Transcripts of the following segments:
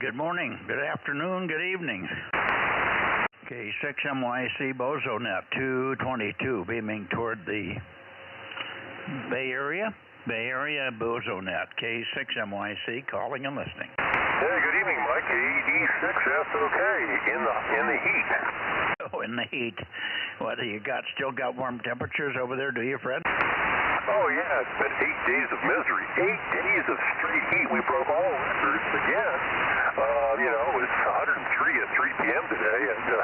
Good morning, good afternoon, good evening. K6MYC Bozo Net 222 beaming toward the Bay Area. Bay Area Bozo Net K6MYC calling and listening. Yeah, good evening, Mike. AD6SOK in the heat. Oh, in the heat. What, you still got warm temperatures over there, do you, Fred? Oh, yeah, it's been 8 days of misery. 8 days of straight heat. We broke all records again. It was 103 at 3 p.m. today, and 102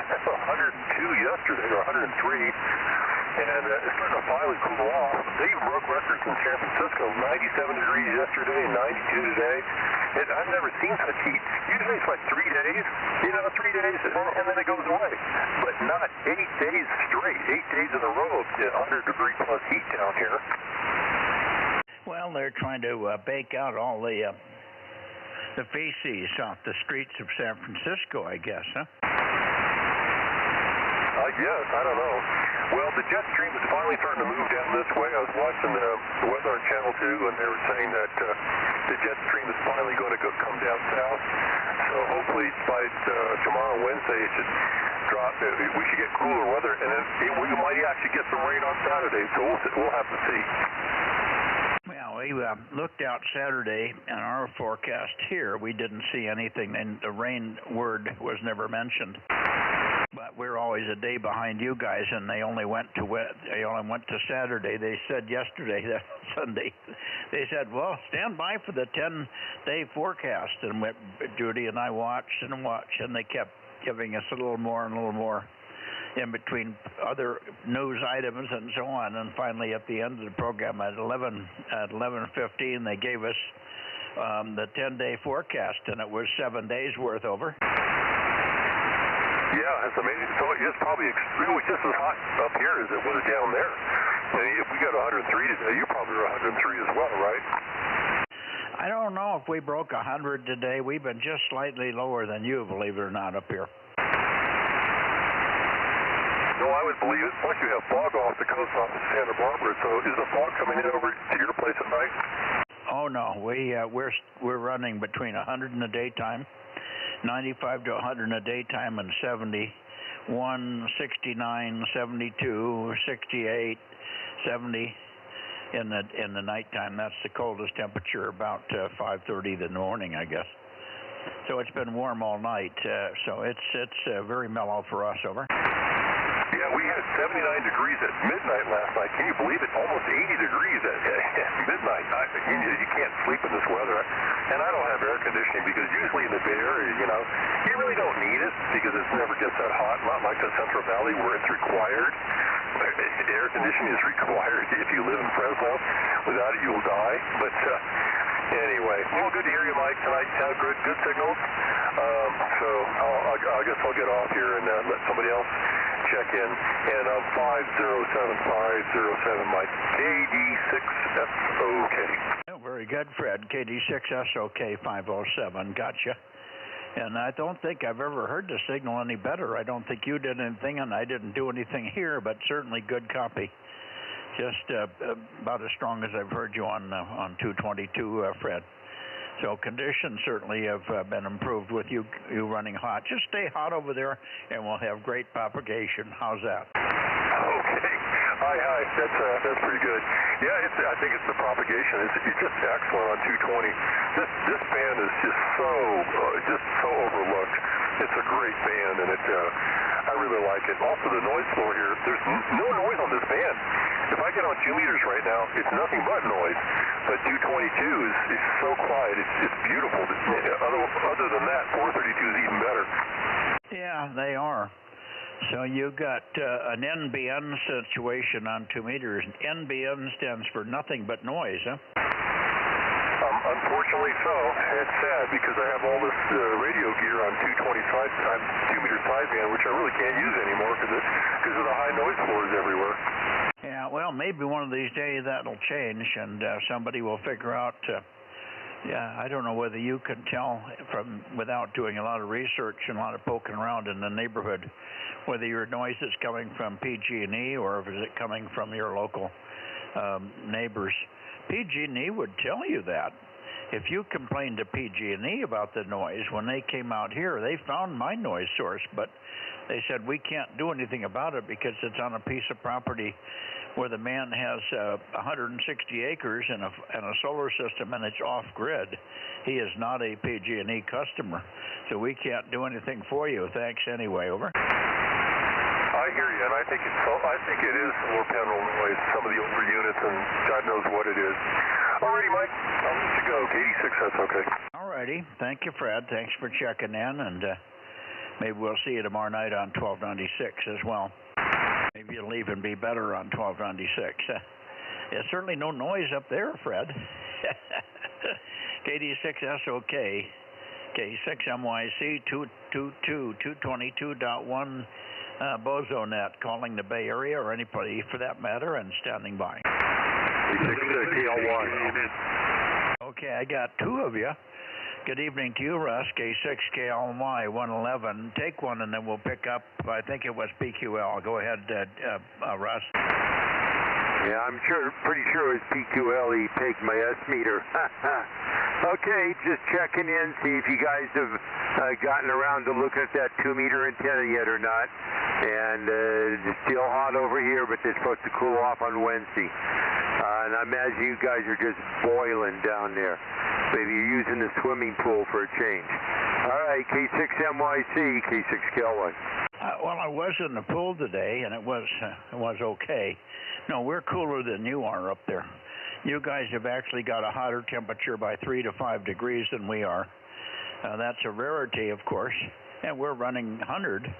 yesterday, or 103. And it's starting to finally cool off. They even broke records in San Francisco, 97 degrees yesterday, 92 today. And I've never seen such heat. Usually it's like 3 days, 3 days, and then it goes away. But not 8 days straight, 8 days in a row of 100-degree plus heat down here. Well, they're trying to bake out all the feces off the streets of San Francisco, I guess, huh? I guess. I don't know. Well, the jet stream is finally starting to move down this way. I was watching the weather on Channel 2, and they were saying that the jet stream is finally going to come down south. So hopefully by tomorrow, Wednesday, it should drop. We should get cooler weather, and then we might actually get some rain on Saturday. So we'll have to see. Well, we looked out Saturday in our forecast here. We didn't see anything, and the rain word was never mentioned. But we're always a day behind you guys, and they only went to Saturday. They said yesterday, that Sunday, they said, well, stand by for the 10-day forecast. And Judy and I watched, and they kept giving us a little more and a little more in between other news items and so on. And finally, at the end of the program at 11:15, they gave us the 10-day forecast, and it was 7 days worth over. Yeah, it's amazing. So it's probably just as hot up here as it was down there. And if we got 103 today, you probably were 103 as well, right? I don't know if we broke 100 today. We've been just slightly lower than you, believe it or not, up here. No, I would believe it. Plus, you have fog off the coast off of Santa Barbara. So is the fog coming in over to your place at night? Oh no, we're running between 100 in the daytime, 95 to 100 in the daytime, and 71, 69, 72, 68, 70 in the nighttime. That's the coldest temperature, about 5:30 in the morning, I guess. So it's been warm all night. So it's very mellow for us over. Yeah, we had 79 degrees at midnight last night. Can you believe it? Almost 80 degrees at midnight. You can't sleep in this weather. And I don't have air conditioning because usually in the Bay Area, you really don't need it because it never gets that hot. Not like the Central Valley where it's required. Air conditioning is required if you live in Fresno. Without it, you'll die. But anyway, well, good to hear you, Mike, tonight. Good signals. So I guess I'll get off here and let somebody else check in. And 507-507, Mike. KD6SOK. Oh, very good, Fred. KD6SOK 507. Gotcha. And I don't think I've ever heard the signal any better. I don't think you did anything, and I didn't do anything here, but certainly good copy. Just about as strong as I've heard you on 222, Fred. So conditions certainly have been improved with you running hot. Just stay hot over there, and we'll have great propagation. How's that? Okay. Hi. That's pretty good. Yeah, I think it's the propagation. It's just excellent on 220. This band is just so overlooked. It's a great band, and I really like it. Also, the noise floor here. There's no noise on this band. If I get on 2 meters right now, it's nothing but noise. But 222 is so quiet. It's beautiful. Other than that, 432 is even better. Yeah, they are. So you got an NBN situation on 2 meters. NBN stands for nothing but noise, huh? Unfortunately so. It's sad because I have all this radio gear on 2 meter sideband, which I really can't use anymore because of the high noise floors everywhere. Yeah, well, maybe one of these days that'll change, and somebody will figure out. I don't know whether you can tell without doing a lot of research and a lot of poking around in the neighborhood, whether your noise is coming from PG&E or if it's coming from your local neighbors. PG&E would tell you that. if you complained to PG&E about the noise, when they came out here, they found my noise source, but they said we can't do anything about it because it's on a piece of property where the man has 160 acres and a solar system, and it's off-grid. He is not a PG&E customer, so we can't do anything for you. Thanks anyway. Over. I hear you, and I think it is more panel noise, some of the older units, and God knows what it is. Alrighty, Mike, I'll let you go. 86, that's okay. Alrighty, thank you, Fred. Thanks for checking in, and maybe we'll see you tomorrow night on 1296 as well. Maybe it'll even be better on 1296. There's certainly no noise up there, Fred. KD6SOK, K6MYC 222.1 Bozo Net, calling the Bay Area or anybody for that matter, and standing by. Okay, I got two of you. Good evening to you, Russ. K6KLY 111. Take one, and then we'll pick up. I think it was PQL. Go ahead, Russ. Yeah, I'm pretty sure it's PQL. He take my S meter. Okay, just checking in, see if you guys have gotten around to looking at that 2-meter antenna yet or not. And it's still hot over here, but they're supposed to cool off on Wednesday. And I imagine you guys are just boiling down there. Maybe you're using the swimming pool for a change. All right, K6MYC, K6KLY. Well, I was in the pool today, and it was okay. No, we're cooler than you are up there. You guys have actually got a hotter temperature by 3 to 5 degrees than we are. That's a rarity, of course, and we're running 100,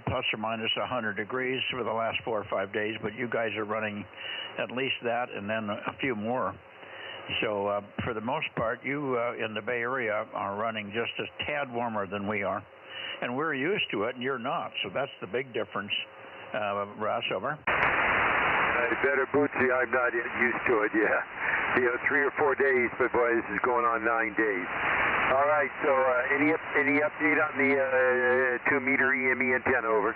plus or minus 100 degrees for the last 4 or 5 days, but you guys are running at least that and then a few more. So for the most part, you in the Bay Area are running just a tad warmer than we are. And we're used to it, and you're not. So that's the big difference. Russ, over. Better, Bootsy, I'm not used to it, yeah. 3 or 4 days, but boy, this is going on 9 days. All right, so any update on the 2-meter EME antenna, over?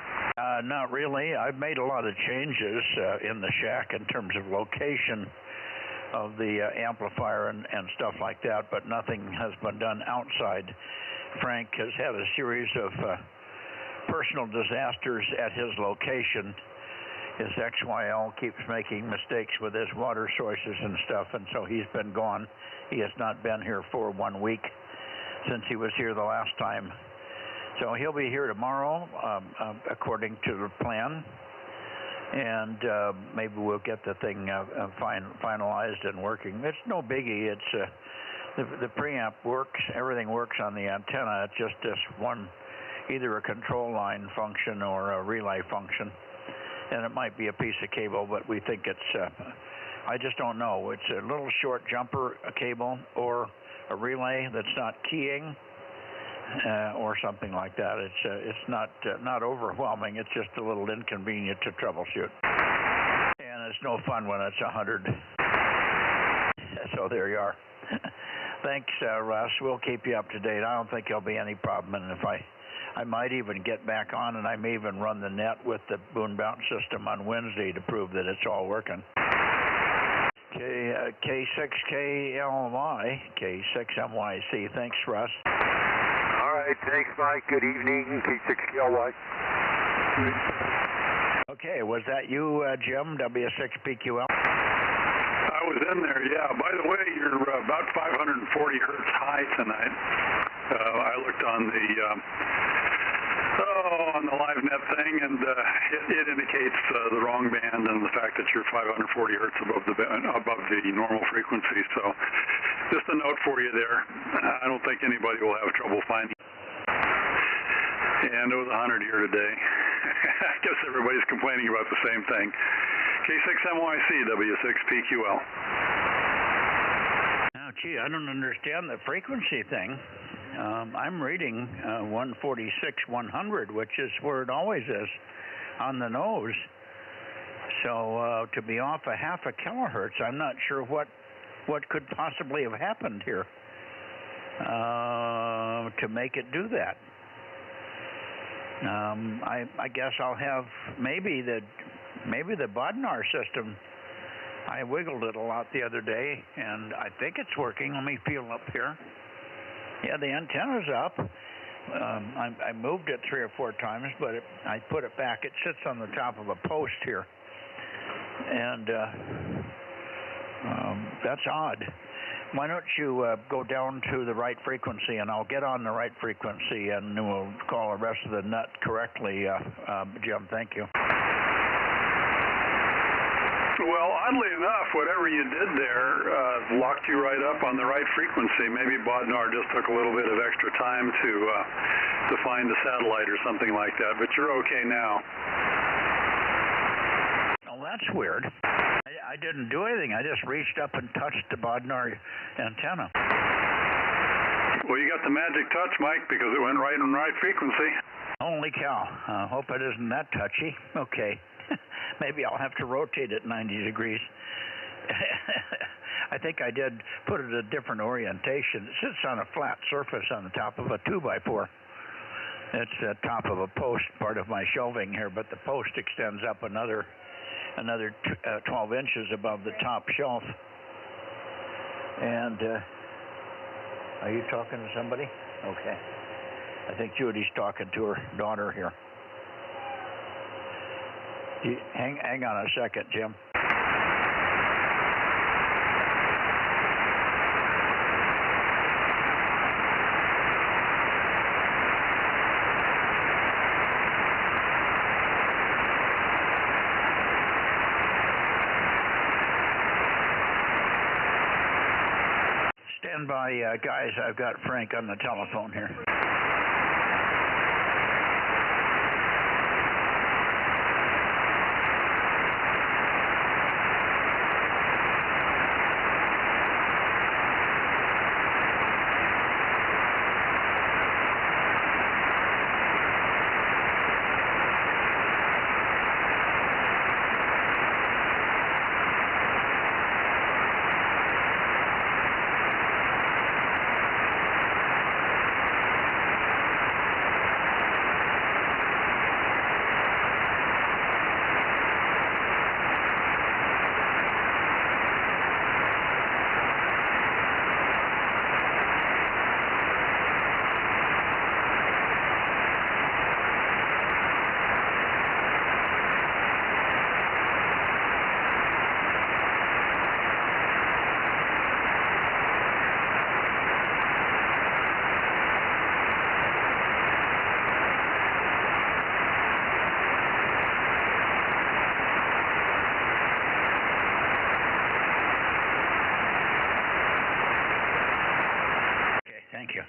Not really. I've made a lot of changes in the shack in terms of location of the amplifier and stuff like that, but nothing has been done outside. Frank has had a series of personal disasters at his location. His XYL keeps making mistakes with his water sources and stuff, and so he's been gone. He has not been here for 1 week since he was here the last time. So he'll be here tomorrow, according to the plan, and maybe we'll get the thing finalized and working. It's no biggie. It's the preamp works. Everything works on the antenna. It's just this one, either a control line function or a relay function. And it might be a piece of cable, but we think it's, I just don't know. It's a little short jumper cable or a relay that's not keying or something like that. It's not overwhelming. It's just a little inconvenient to troubleshoot. And it's no fun when it's 100. So there you are. Thanks, Russ. We'll keep you up to date. I don't think there'll be any problem. And if I might even get back on, and I may even run the net with the boom bounce system on Wednesday to prove that it's all working. K6KLY, K6MYC. Thanks, Russ. All right, thanks, Mike. Good evening, K6KLY. Okay, was that you, Jim, W6PQL? I was in there, yeah. By the way, you're about 540 hertz high tonight. I looked on the live net thing, and it indicates the wrong band and the fact that you're 540 hertz above the normal frequency. So, just a note for you there. I don't think anybody will have trouble finding. And it was 100 here today. I guess everybody's complaining about the same thing. K6MYC, W6PQL. Now, gee, I don't understand the frequency thing. I'm reading 146/100, which is where it always is, on the nose. So to be off a half a kilohertz, I'm not sure what could possibly have happened here to make it do that. I guess I'll have maybe the Bodnar system I wiggled it a lot the other day, and I think it's working. Let me feel up here. Yeah, the antenna's up. I moved it 3 or 4 times, but I put it back. It sits on the top of a post here, and that's odd. Why don't you go down to the right frequency, and I'll get on the right frequency, and we'll call the rest of the net correctly, Jim. Thank you. Well, oddly enough, whatever you did there locked you right up on the right frequency. Maybe Bodnar just took a little bit of extra time to find the satellite or something like that, but you're okay now. Oh, that's weird. I didn't do anything. I just reached up and touched the Bodnar antenna. Well, you got the magic touch, Mike, because it went right on the right frequency. Holy cow. Hope it isn't that touchy. Okay. Maybe I'll have to rotate it 90 degrees. I think I did put it a different orientation. It sits on a flat surface on the top of a 2x4. It's the top of a post, part of my shelving here, but the post extends up another 12 inches above the top shelf. And are you talking to somebody? Okay. I think Judy's talking to her daughter here. Hang on a second, Jim. Stand by, guys. I've got Frank on the telephone here. Thank you.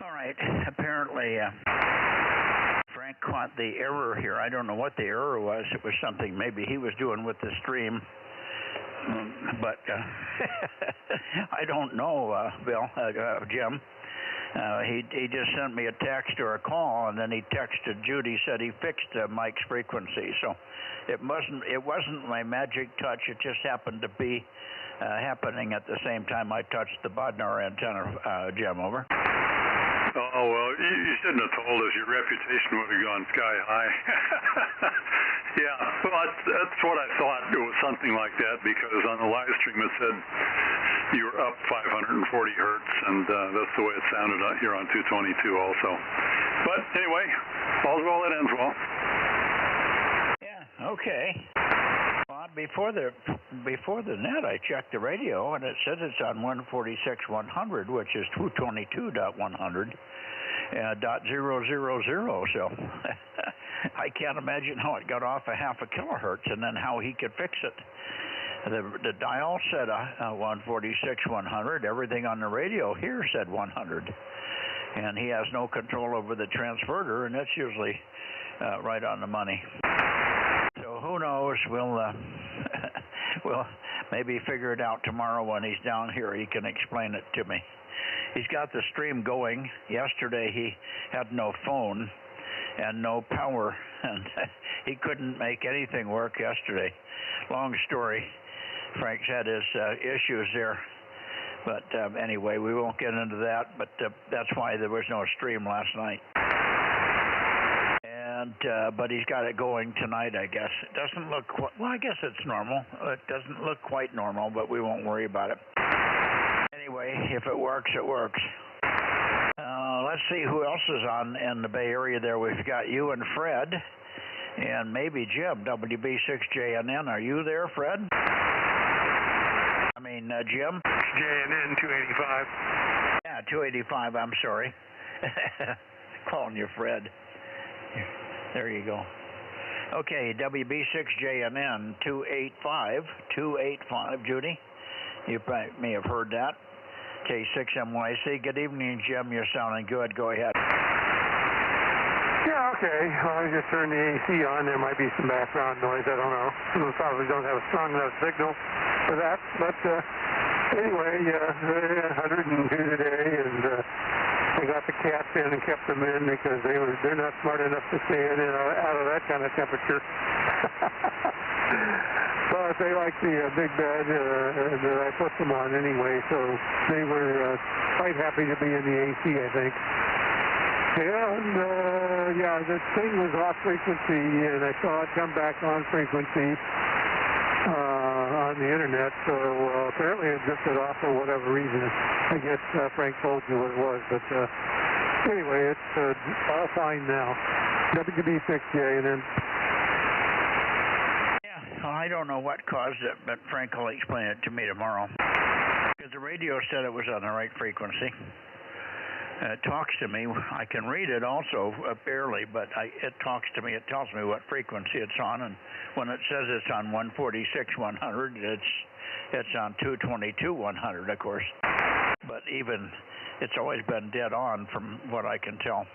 All right. Apparently, Frank caught the error here. I don't know what the error was. It was something maybe he was doing with the stream. But I don't know, Bill, Jim. He just sent me a text or a call, and then he texted Judy, said he fixed Mike's frequency. So it wasn't my magic touch. It just happened to be happening at the same time I touched the Bodnar antenna, Jim. Over. Oh, well, you shouldn't have told us. Your reputation would have gone sky high. Yeah, well, that's what I thought. It was something like that, because on the live stream it said you were up 540 hertz, and that's the way it sounded here on 222 also. But anyway, all's well that ends well. Yeah, okay. Well, before the net, I checked the radio, and it says it's on 146.100, which is 222.100. .000, so I can't imagine how it got off a half a kilohertz, and then how he could fix it. The dial said 146.100. Everything on the radio here said 100, and he has no control over the transverter, and that's usually right on the money. So who knows? We'll maybe figure it out tomorrow when he's down here. He can explain it to me. He's got the stream going. Yesterday he had no phone and no power, and he couldn't make anything work yesterday. Long story. Frank's had his issues there. But anyway, we won't get into that, but that's why there was no stream last night. And and but he's got it going tonight, I guess. It doesn't look quite, well, I guess it's normal. It doesn't look quite normal, but we won't worry about it. Anyway, if it works, it works. Let's see who else is on in the Bay Area there. We've got you and Fred, and maybe Jim, WB6JNN. Are you there, Fred? I mean, Jim? JNN 285. Yeah, 285, I'm sorry. Calling you Fred. There you go. Okay, WB6JNN 285, Judy. You may have heard that. K6MYC. Good evening, Jim. You're sounding good. Go ahead. Yeah, okay. Well, I just turned the AC on. There might be some background noise. I don't know. We probably don't have a strong enough signal for that. But anyway, 102 today, and I got the cats in and kept them in because they're not smart enough to stay in and out of that kind of temperature. But they like the big bed that I put them on anyway, so they were quite happy to be in the AC, I think. And yeah, the thing was off frequency, and I saw it come back on frequency on the internet, so apparently it drifted off for whatever reason. I guess Frank told you what it was, but anyway, it's all fine now. WB6J, and then... Well, I don't know what caused it, but Frank will explain it to me tomorrow. Because the radio said it was on the right frequency. It talks to me. I can read it also barely, but it talks to me. It tells me what frequency it's on, and when it says it's on 146.100, it's on 222.100, of course. But even it's always been dead on from what I can tell.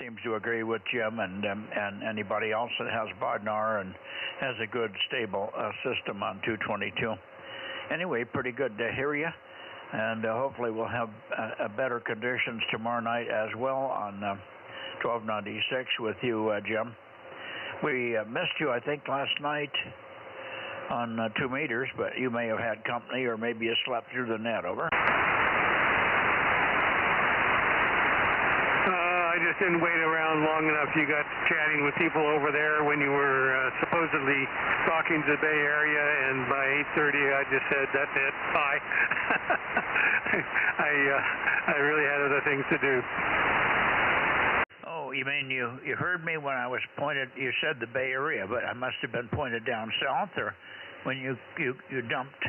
Seems to agree with Jim and anybody else that has Bodnar and has a good stable system on 222. Anyway, pretty good to hear you, and hopefully we'll have better conditions tomorrow night as well on 1296 with you, Jim. We missed you, I think, last night on 2 meters, but you may have had company or maybe you slept through the net. Over. I just didn't wait around long enough. You got chatting with people over there when you were supposedly talking to the Bay Area, and by 8:30 I just said, that's it, bye. I really had other things to do. Oh, you mean you heard me when I was pointed, you said the Bay Area, but I must have been pointed down south, or when you jumped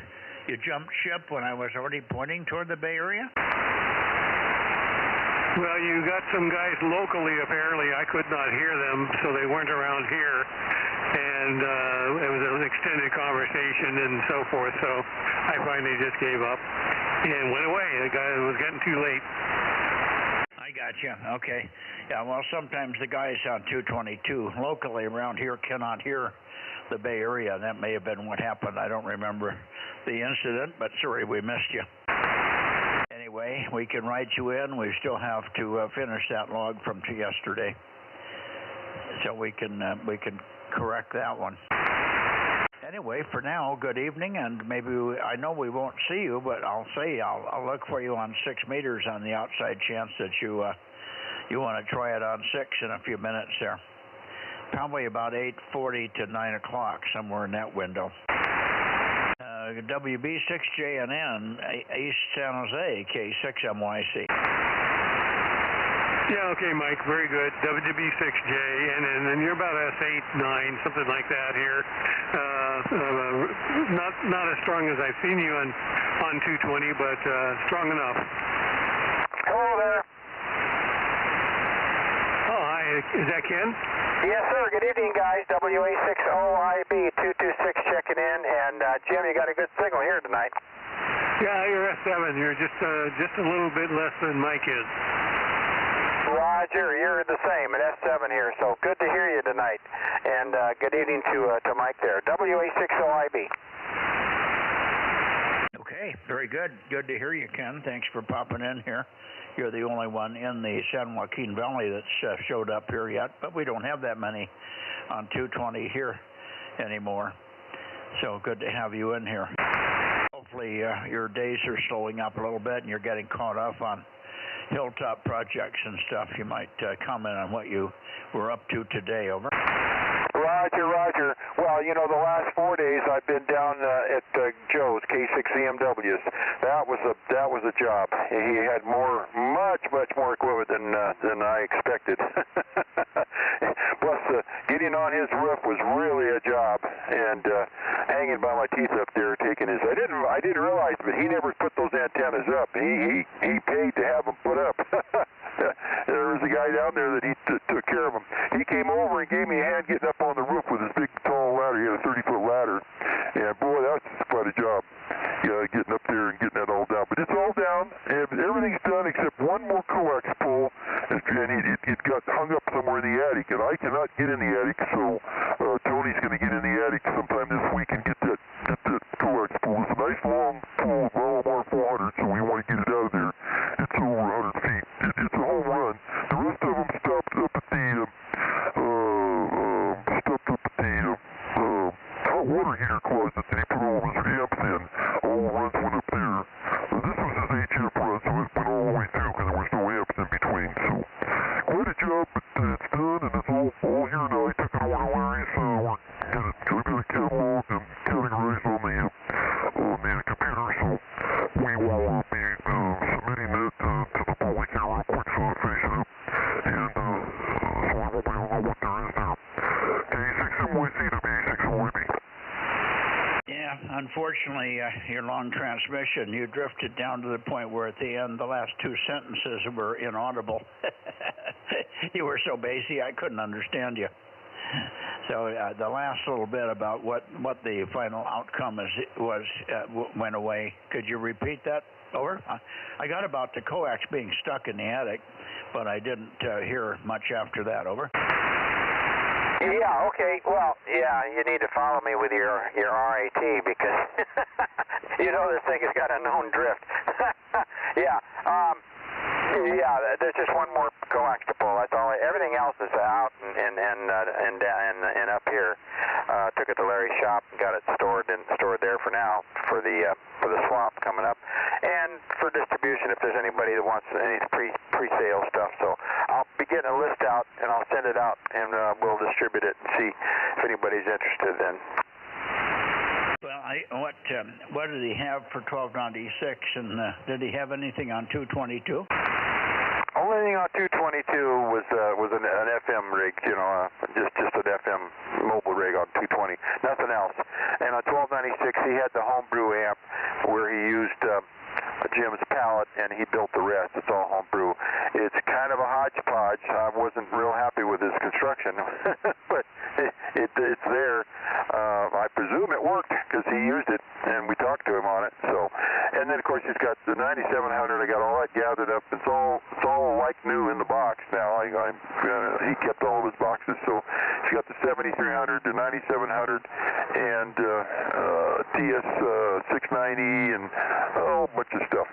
ship when I was already pointing toward the Bay Area? Well, you got some guys locally, apparently. I could not hear them, so they weren't around here. And it was an extended conversation and so forth, so I finally just gave up and went away. The guy was getting too late. I got you. Okay. Yeah, well, sometimes the guys on 222 locally around here cannot hear the Bay Area. That may have been what happened. I don't remember the incident, but sorry we missed you. Anyway, we can write you in. We still have to finish that log from yesterday, so we can correct that one. Anyway, for now, good evening, and maybe I know we won't see you, but I'll look for you on 6 meters on the outside chance that you want to try it on 6 in a few minutes there. Probably about 8:40 to 9 o'clock, somewhere in that window. WB6JNN, East San Jose, K6MYC. Yeah, okay, Mike, very good. WB6J, and you're about S8, 9, something like that here. Not as strong as I've seen you on 220, but strong enough. Hello there. Oh, hi, is that Ken? Yes, sir. Good evening, guys. WA6OIB 226 checking in, and Jim, you got a good signal here tonight. Yeah, you're S7. You're just a little bit less than Mike is. Roger, you're the same at S7 here, so good to hear you tonight. And good evening to Mike there. WA6OIB. Okay, very good. Good to hear you, Ken. Thanks for popping in here. You're the only one in the San Joaquin Valley that's showed up here yet, but we don't have that many on 220 here anymore. So good to have you in here. Hopefully your days are slowing up a little bit and you're getting caught up on hilltop projects and stuff. You might comment on what you were up to today. Over. Roger. Well, you know, the last 4 days I've been down at Joe's K6 EMWs. That was a job. He had much more equipment than I expected. Plus, getting on his roof was really a job, and hanging by my teeth up there, taking his. I didn't realize, but he never put those antennas up. He paid to have them put up. There was a guy down there that he took care of him. He came over and gave me a hand getting up on the roof with his big, tall ladder. He had a 30-foot ladder, and boy, that was quite a job. Yeah, getting up there and getting that all down. But it's all down, and everything's done except one more coax pole, and it got hung up somewhere in the attic, and I cannot get in the attic, so Tony's going to get in the attic sometime this week and get that coax pole. It's a nice long pole, well over 400, so we want to get it out of there. It's over 100 feet. It's a home run. The rest of them stopped up at the hot water heater closet that he put all of his amps in. All the runs went up there. This was his HF run, so it went all the way through because there was no amps in between. So quite a job, but it's done, and it's all here now. I took it over to Larry's. We've got a catalog and categorized on the computer, so we will be submitting it to the public here real quick so I finish it up. And so everybody will know what there is there. K6MYC to B6MYB. Yeah, unfortunately, your long transmission, you drifted down to the point where at the end, the last two sentences were inaudible. You were so bassy, I couldn't understand you. So the last little bit about what the final outcome went away. Could you repeat that? Over? I got about the coax being stuck in the attic, but I didn't hear much after that. Over? Yeah, okay. Well, yeah, you need to follow me with your RAT because you know this thing has got a known drift. Yeah. Yeah, there's just one more coax to pull. That's all. Everything else is out and up here. Took it to Larry's shop and got it stored there for now for the swap coming up, and for distribution if there's anybody that wants any pre-sale stuff. So I'll be getting a list out and I'll send it out and we'll distribute it and see if anybody's interested then. Well, what did he have for 1296, and did he have anything on 222? Only thing on 222 was an FM rig, you know, just an FM mobile rig on 220, nothing else. And on 1296, he had the homebrew amp where he used Jim's pallet, and he built the rest. It's all homebrew. It's kind of a hodgepodge. I wasn't real happy with his construction, but it's there. I presume it worked because he used it, and we talked to him on it. So, and then of course he's got the 9700. I got all that gathered up. It's all like new in the box now. He kept all of his boxes. So he's got the 7300, the 9700, and TS 690, and a whole bunch of stuff.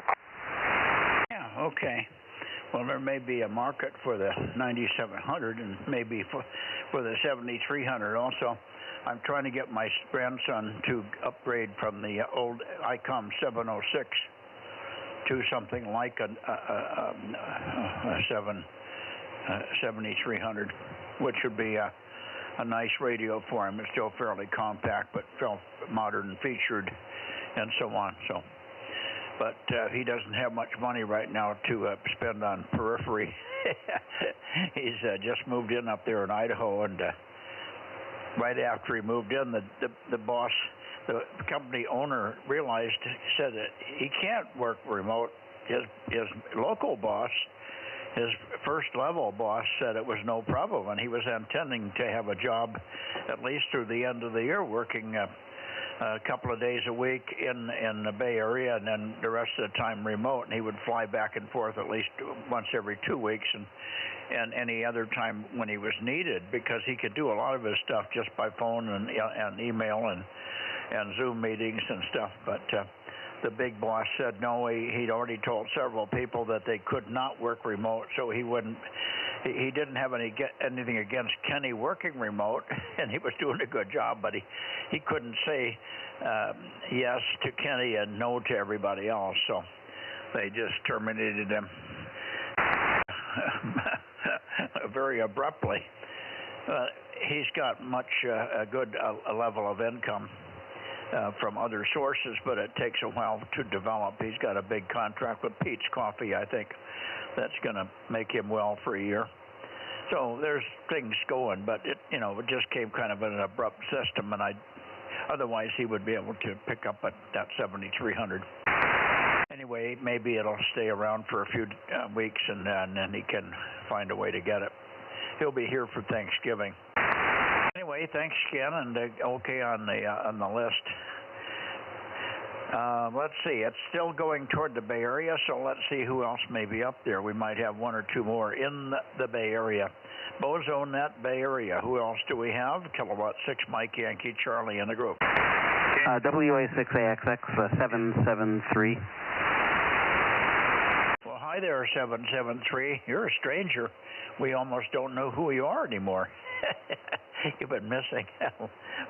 Yeah. Okay. Well, there may be a market for the 9700 and maybe for the 7300 also. I'm trying to get my grandson to upgrade from the old ICOM 706 to something like a 7300, which would be a nice radio for him. It's still fairly compact, but modern featured and so on. So, but he doesn't have much money right now to spend on periphery. He's just moved in up there in Idaho, and right after he moved in, the boss, the company owner, said that he can't work remote. His local boss, his first level boss, said it was no problem, and he was intending to have a job at least through the end of the year, working a couple of days a week in the Bay Area, and then the rest of the time remote. And he would fly back and forth at least once every 2 weeks, and any other time when he was needed, because he could do a lot of his stuff just by phone and email and Zoom meetings and stuff. But the big boss said no. He'd already told several people that they could not work remote, so he wouldn't. He didn't have anything against Kenny working remote, and he was doing a good job, but he couldn't say yes to Kenny and no to everybody else, so they just terminated him. very abruptly. He's got much a good level of income from other sources, but it takes a while to develop. He's got a big contract with Pete's Coffee, I think, that's going to make him well for a year. So there's things going, but it just came kind of an abrupt system, and otherwise he would be able to pick up at that 7,300. Anyway, maybe it'll stay around for a few weeks, and then he can find a way to get it. He'll be here for Thanksgiving. Anyway, thanks again, and okay on the list. Let's see, it's still going toward the Bay Area, so let's see who else may be up there. We might have one or two more in the Bay Area. Bozo Net, Bay Area. Who else do we have? Kilowatt 6 Mike Yankee Charlie in the group. WA6AXX 773. Well, hi there, 773. You're a stranger. We almost don't know who you are anymore. You've been missing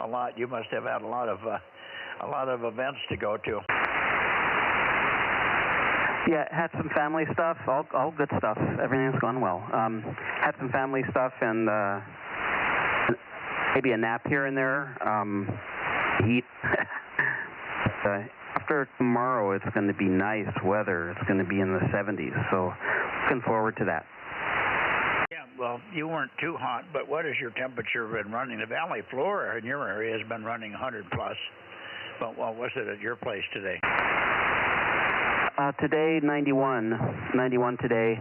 a lot. You must have had a lot of events to go to. Yeah, had some family stuff, all good stuff. Everything's gone well. Had some family stuff and maybe a nap here and there. Heat. After tomorrow, it's going to be nice weather. It's going to be in the 70s, so looking forward to that. Yeah, well, you weren't too hot, but what has your temperature been running? The valley floor in your area has been running 100 plus. But what was it at your place today? Today, 91 today.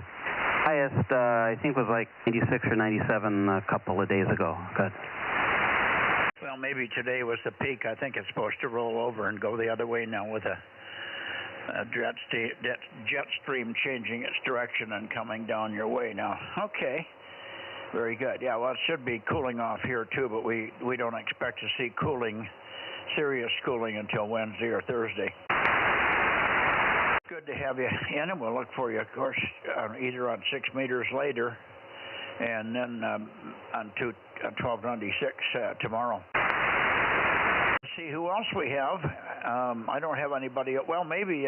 Highest, I think, was like 96 or 97 a couple of days ago. Good. Well, maybe today was the peak. I think it's supposed to roll over and go the other way now with a jet stream changing its direction and coming down your way now. Okay. Very good. Yeah, well, it should be cooling off here, too, but we don't expect to see serious cooling until Wednesday or Thursday. Good to have you in, and we'll look for you, of course, either on 6 meters later and then on 1296 tomorrow. Let's see who else we have. I don't have anybody. Well, maybe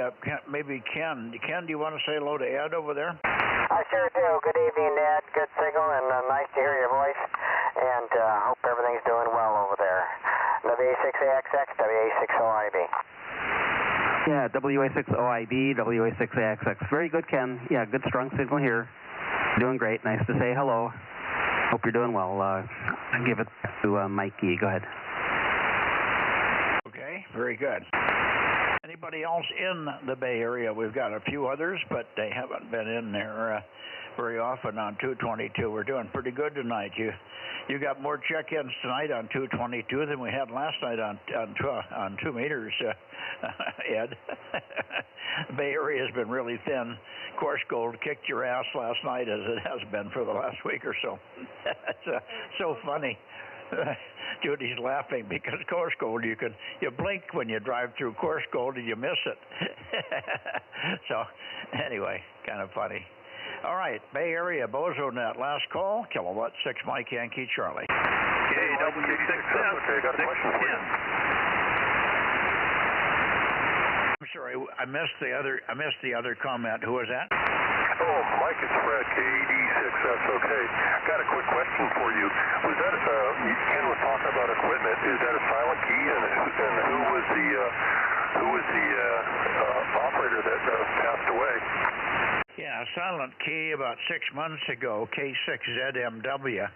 Ken. Ken, do you want to say hello to Ed over there? I sure do. Good evening, Ed. Good signal, and nice to hear your voice. And hope everything's doing well over there. WA6AXX, WA6OIB. Yeah, WA6OIB, WA6AXX. Very good, Ken. Yeah, good strong signal here. Doing great. Nice to say hello. Hope you're doing well. I'll give it to Mikey. Go ahead. Okay, very good. Anybody else in the Bay Area? We've got a few others, but they haven't been in there very often on 222. We're doing pretty good tonight. You got more check-ins tonight on 222 than we had last night on 2 meters, Ed. The Bay Area has been really thin. Course Gold kicked your ass last night, as it has been for the last week or so. It's so funny. Judy's laughing because Course Gold, you blink when you drive through Course Gold and you miss it. So anyway, kind of funny. All right, Bay Area, Bozo Net, last call, Kilowatt 6 Mike Yankee Charlie. Okay, WA6. Okay, got a question for you. I'm sorry, I missed the other comment. Who was that? Oh, Mike, it's Fred, K86. That's okay. Got a quick question for you. Was that Ken was talking about equipment? Is that a silent key? And who was the operator that passed away? Yeah, silent key about 6 months ago, K6ZMW.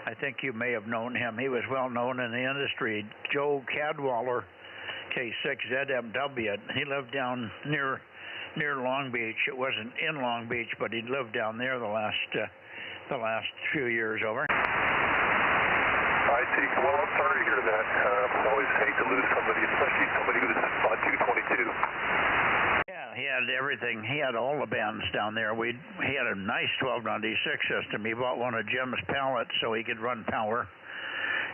I think you may have known him. He was well known in the industry. Joe Cadwaller, K6ZMW. He lived down near Long Beach. It wasn't in Long Beach, but he'd lived down there the last few years over. I see. Well, I'm sorry to hear that. I always hate to lose somebody, especially somebody who's on 222. Yeah, he had everything. He had all the bands down there. He had a nice 1296 system. He bought one of Jim's pallets so he could run power.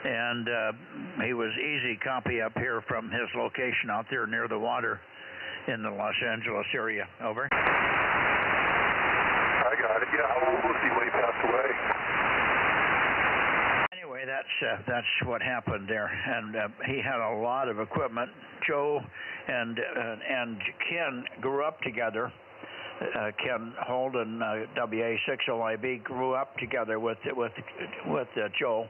And he was easy copy up here from his location out there near the water in the Los Angeles area. Over. I got it. Yeah, how old was he when he passed away? Anyway, that's what happened there. And he had a lot of equipment. Joe and Ken grew up together. Ken Holden, WA60IB, grew up together with Joe,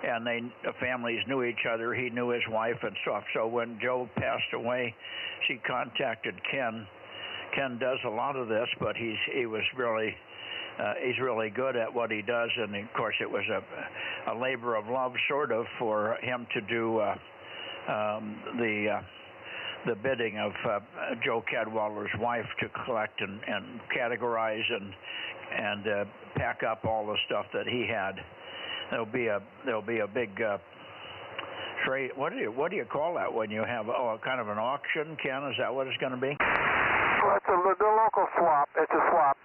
and the families knew each other. He knew his wife and stuff. So when Joe passed away, she contacted Ken. Ken does a lot of this, but he's really good at what he does, and of course it was a labor of love, sort of, for him to do the bidding of Joe Cadwalder's wife to collect and categorize and pack up all the stuff that he had. There'll be a big trade. What do you call that when you have kind of an auction, Ken? Is that what it's going to be? Well, it's the local swap. It's a swap,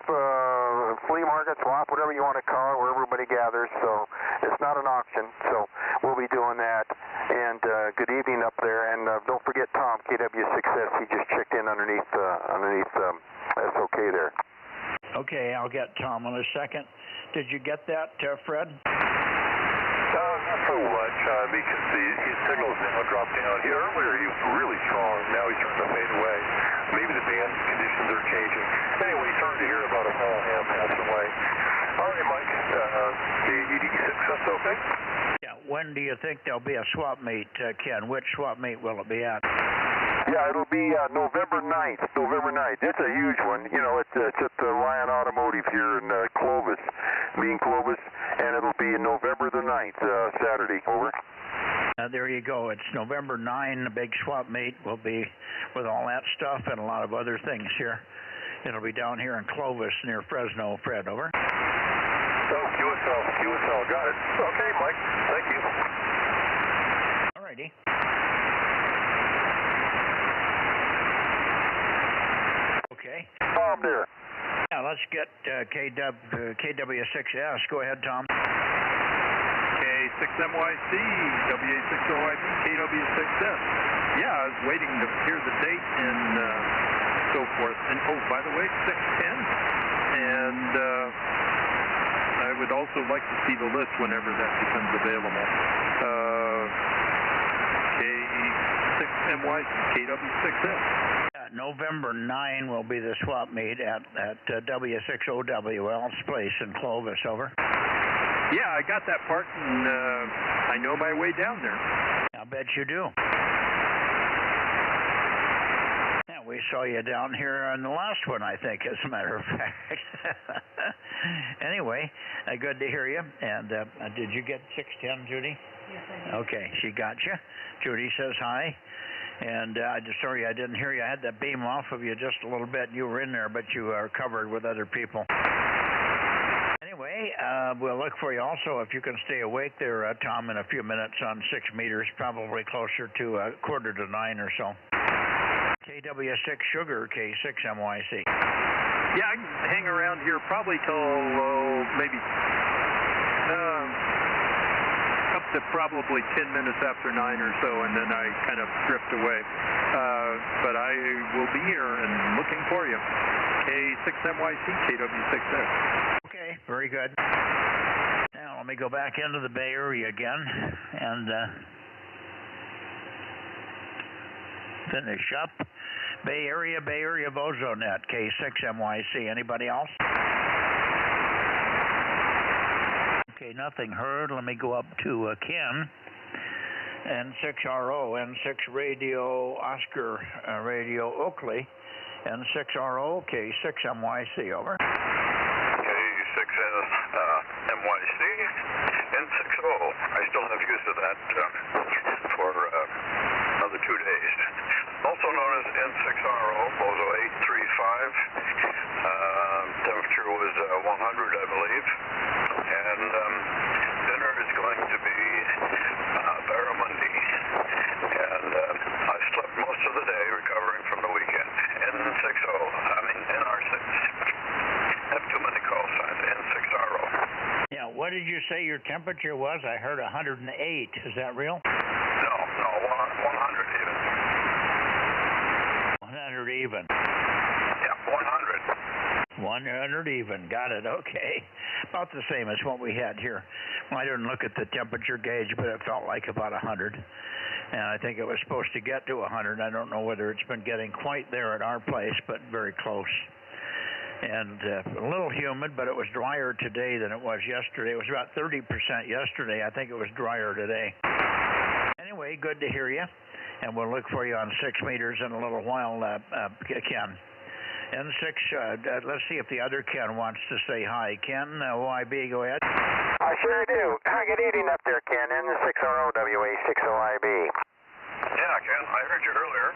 flea market swap, whatever you want to call it, where everybody gathers. So it's not an auction. So we'll be doing that. And good evening up there. And don't forget Tom, KW6S. He just checked in underneath SOK there. Okay, I'll get Tom in a second. Did you get that, Fred? Not so much, because his signal's now dropped down. Earlier he was really strong. Now he's starting to fade away. Maybe the band conditions are changing. Anyway, sorry to hear about a fall ham passing away. All right, Mike, the ED6, that's okay? Yeah, when do you think there'll be a swap meet, Ken? Which swap meet will it be at? Yeah, it'll be November 9th. November 9th. It's a huge one. You know, it's at the Lion Automotive here in Clovis, and it'll be November the 9th, Saturday. Over. There you go. It's November 9. The big swap meet will be with all that stuff and a lot of other things here. It'll be down here in Clovis near Fresno. Fred, over. Oh, QSL, got it. Okay, Mike, thank you. All righty. Okay. Tom there. Yeah, let's get KW6S. Go ahead, Tom. K6MYC, WA60IB, KW6S. Yeah, I was waiting to hear the date and so forth. And by the way, 610. And I would also like to see the list whenever that becomes available. K6MYC, KW6S. November 9 will be the swap meet at W6OWL's place in Clovis. Over. Yeah, I got that part, and I know my way down there. I bet you do. Yeah, we saw you down here on the last one, I think, as a matter of fact. Anyway, good to hear you. And did you get 610, Judy? Yes, I did. Okay, she got you. Judy says hi. And sorry I didn't hear you. I had that beam off of you just a little bit. You were in there, but you are covered with other people. Anyway, we'll look for you also if you can stay awake there, Tom, in a few minutes on 6 meters, probably closer to 8:45 or so. KW6 Sugar, K6MYC. Yeah, I can hang around here probably till maybe up to probably 10 minutes after 9 or so, and then I kind of drift away. But I will be here and looking for you. K6MYC, KW6S. Okay, very good. Now let me go back into the Bay Area again and finish up. Bay Area Bozo Net, K6MYC. Anybody else? Okay, nothing heard. Let me go up to Ken. N6RO, N6 Radio Oscar Radio Oakley, N6RO, K6MYC, over. K6S MYC, N6O. I still have use of that for another 2 days. Also known as N6RO, Bozo 835. Temperature was 100, I believe. And dinner is going to be barramundi. And I slept most of the day recovering from the weekend. N6O, NR6. Have too many call signs, N6RO. Yeah, what did you say your temperature was? I heard 108. Is that real? No, 100 even. 100 even. Yeah, 100. 100 even. Got it. Okay. About the same as what we had here. Well, I didn't look at the temperature gauge, but it felt like about 100. And I think it was supposed to get to 100. I don't know whether it's been getting quite there at our place, but very close. and a little humid, but it was drier today than it was yesterday. It was about 30% yesterday. I think it was drier today. Anyway, good to hear you, and we'll look for you on 6 meters in a little while, Ken. N6, let's see if the other Ken wants to say hi. Ken, OIB, go ahead. I sure do. Good evening up there, Ken. N6ROWA6OIB. Yeah, Ken, I heard you earlier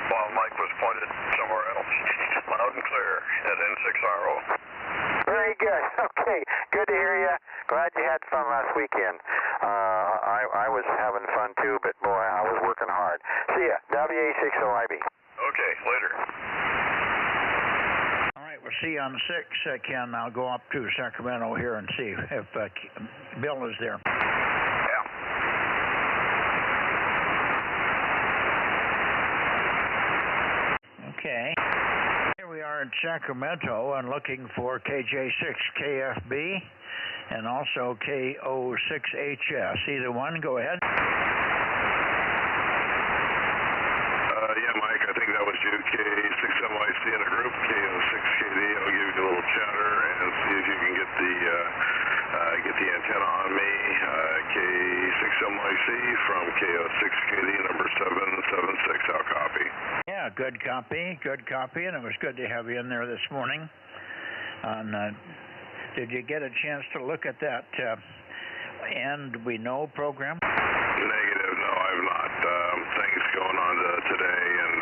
while Mike was pointed somewhere else. Loud and clear at N6RO. Very good. Okay. Good to hear you. Glad you had fun last weekend. I was having fun too, but boy, I was working hard. See ya. WA6OIB. Okay, later. All right, we'll see you on 6, Ken. I'll go up to Sacramento here and see if Bill is there. Okay. Here we are in Sacramento and looking for KJ6KFB and also KO6HS. Either one, go ahead. Yeah, Mike, I think that was you, K6MYC in a group, KO6KD. I'll give you a little chatter and see if you can get the antenna on me. K6MYC from KO6KD, number 776. I'll copy. Yeah, good copy, and it was good to have you in there this morning. Did you get a chance to look at that And We Know program? Negative, no, I've not. Things going on today, and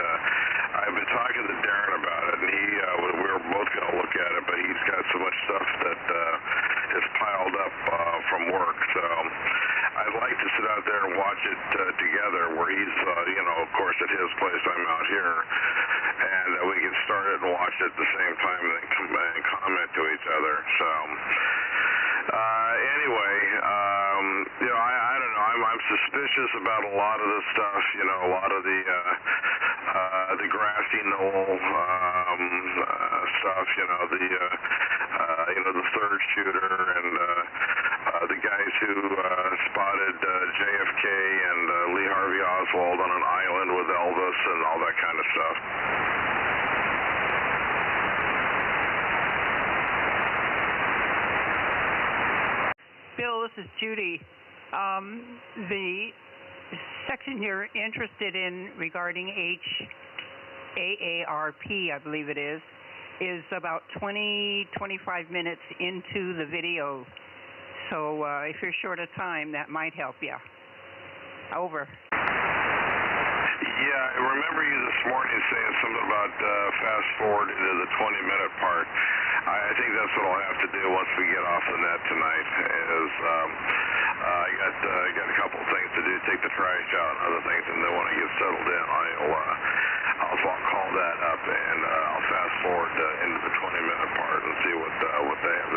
I've been talking to Darren about it, and we were both going to look at it, but he's got so much stuff that is piled up from work, so I'd like to sit out there and watch it together, where he's, of course, at his place, I'm out here, and we can start it and watch it at the same time and comment to each other. So anyway, I don't know. I'm suspicious about a lot of this stuff. A lot of the grassy knoll stuff. The third shooter and the guys who spotted JFK and Lee Harvey Oswald on an island with Elvis and all that kind of stuff. Bill, this is Judy. The section you're interested in regarding AARP, I believe it is about 20-25 minutes into the video. So if you're short of time, that might help you. Over. Yeah, I remember you this morning saying something about fast forward into the 20-minute part. I think that's what I'll have to do once we get off the net tonight. I got a couple of things to do, take the trash out and other things, and then when I get settled in, I'll call that up and I'll fast forward into the 20-minute part and see what they have.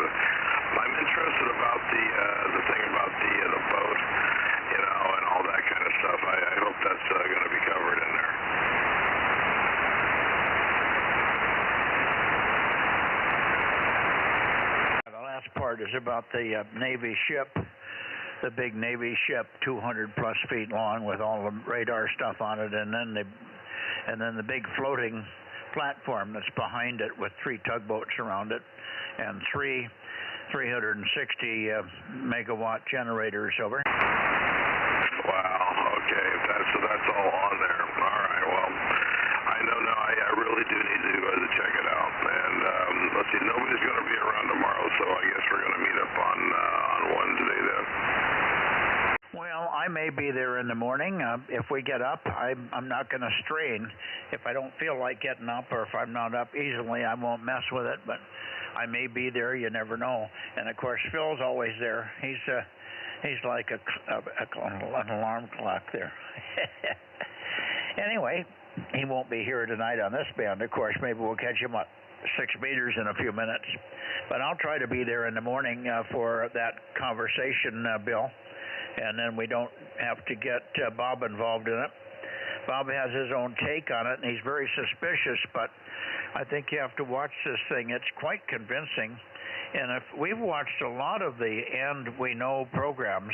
I'm interested about the thing about the boat, and all that kind of stuff. I hope that's going to be covered in there. The last part is about the Navy ship, the big Navy ship, 200 plus feet long with all the radar stuff on it, and then the big floating platform that's behind it with 3 tugboats around it and 3 360 megawatt generators. Over. Wow. Okay. That's all on there. All right. Well, I know now. I really do need to check it out. And let's see. Nobody's going to be around tomorrow, so I guess we're going to meet up on Wednesday then. Well, I may be there in the morning. If we get up, I'm not going to strain. If I don't feel like getting up, or if I'm not up easily, I won't mess with it. But I may be there. You never know. And of course, Phil's always there. He's like an alarm clock there. Anyway, he won't be here tonight on this band. Of course, maybe we'll catch him at 6 meters in a few minutes. But I'll try to be there in the morning for that conversation, Bill. And then we don't have to get Bob involved in it. Bob has his own take on it, and he's very suspicious, but I think you have to watch this thing. It's quite convincing. And if we've watched a lot of the And We Know programs,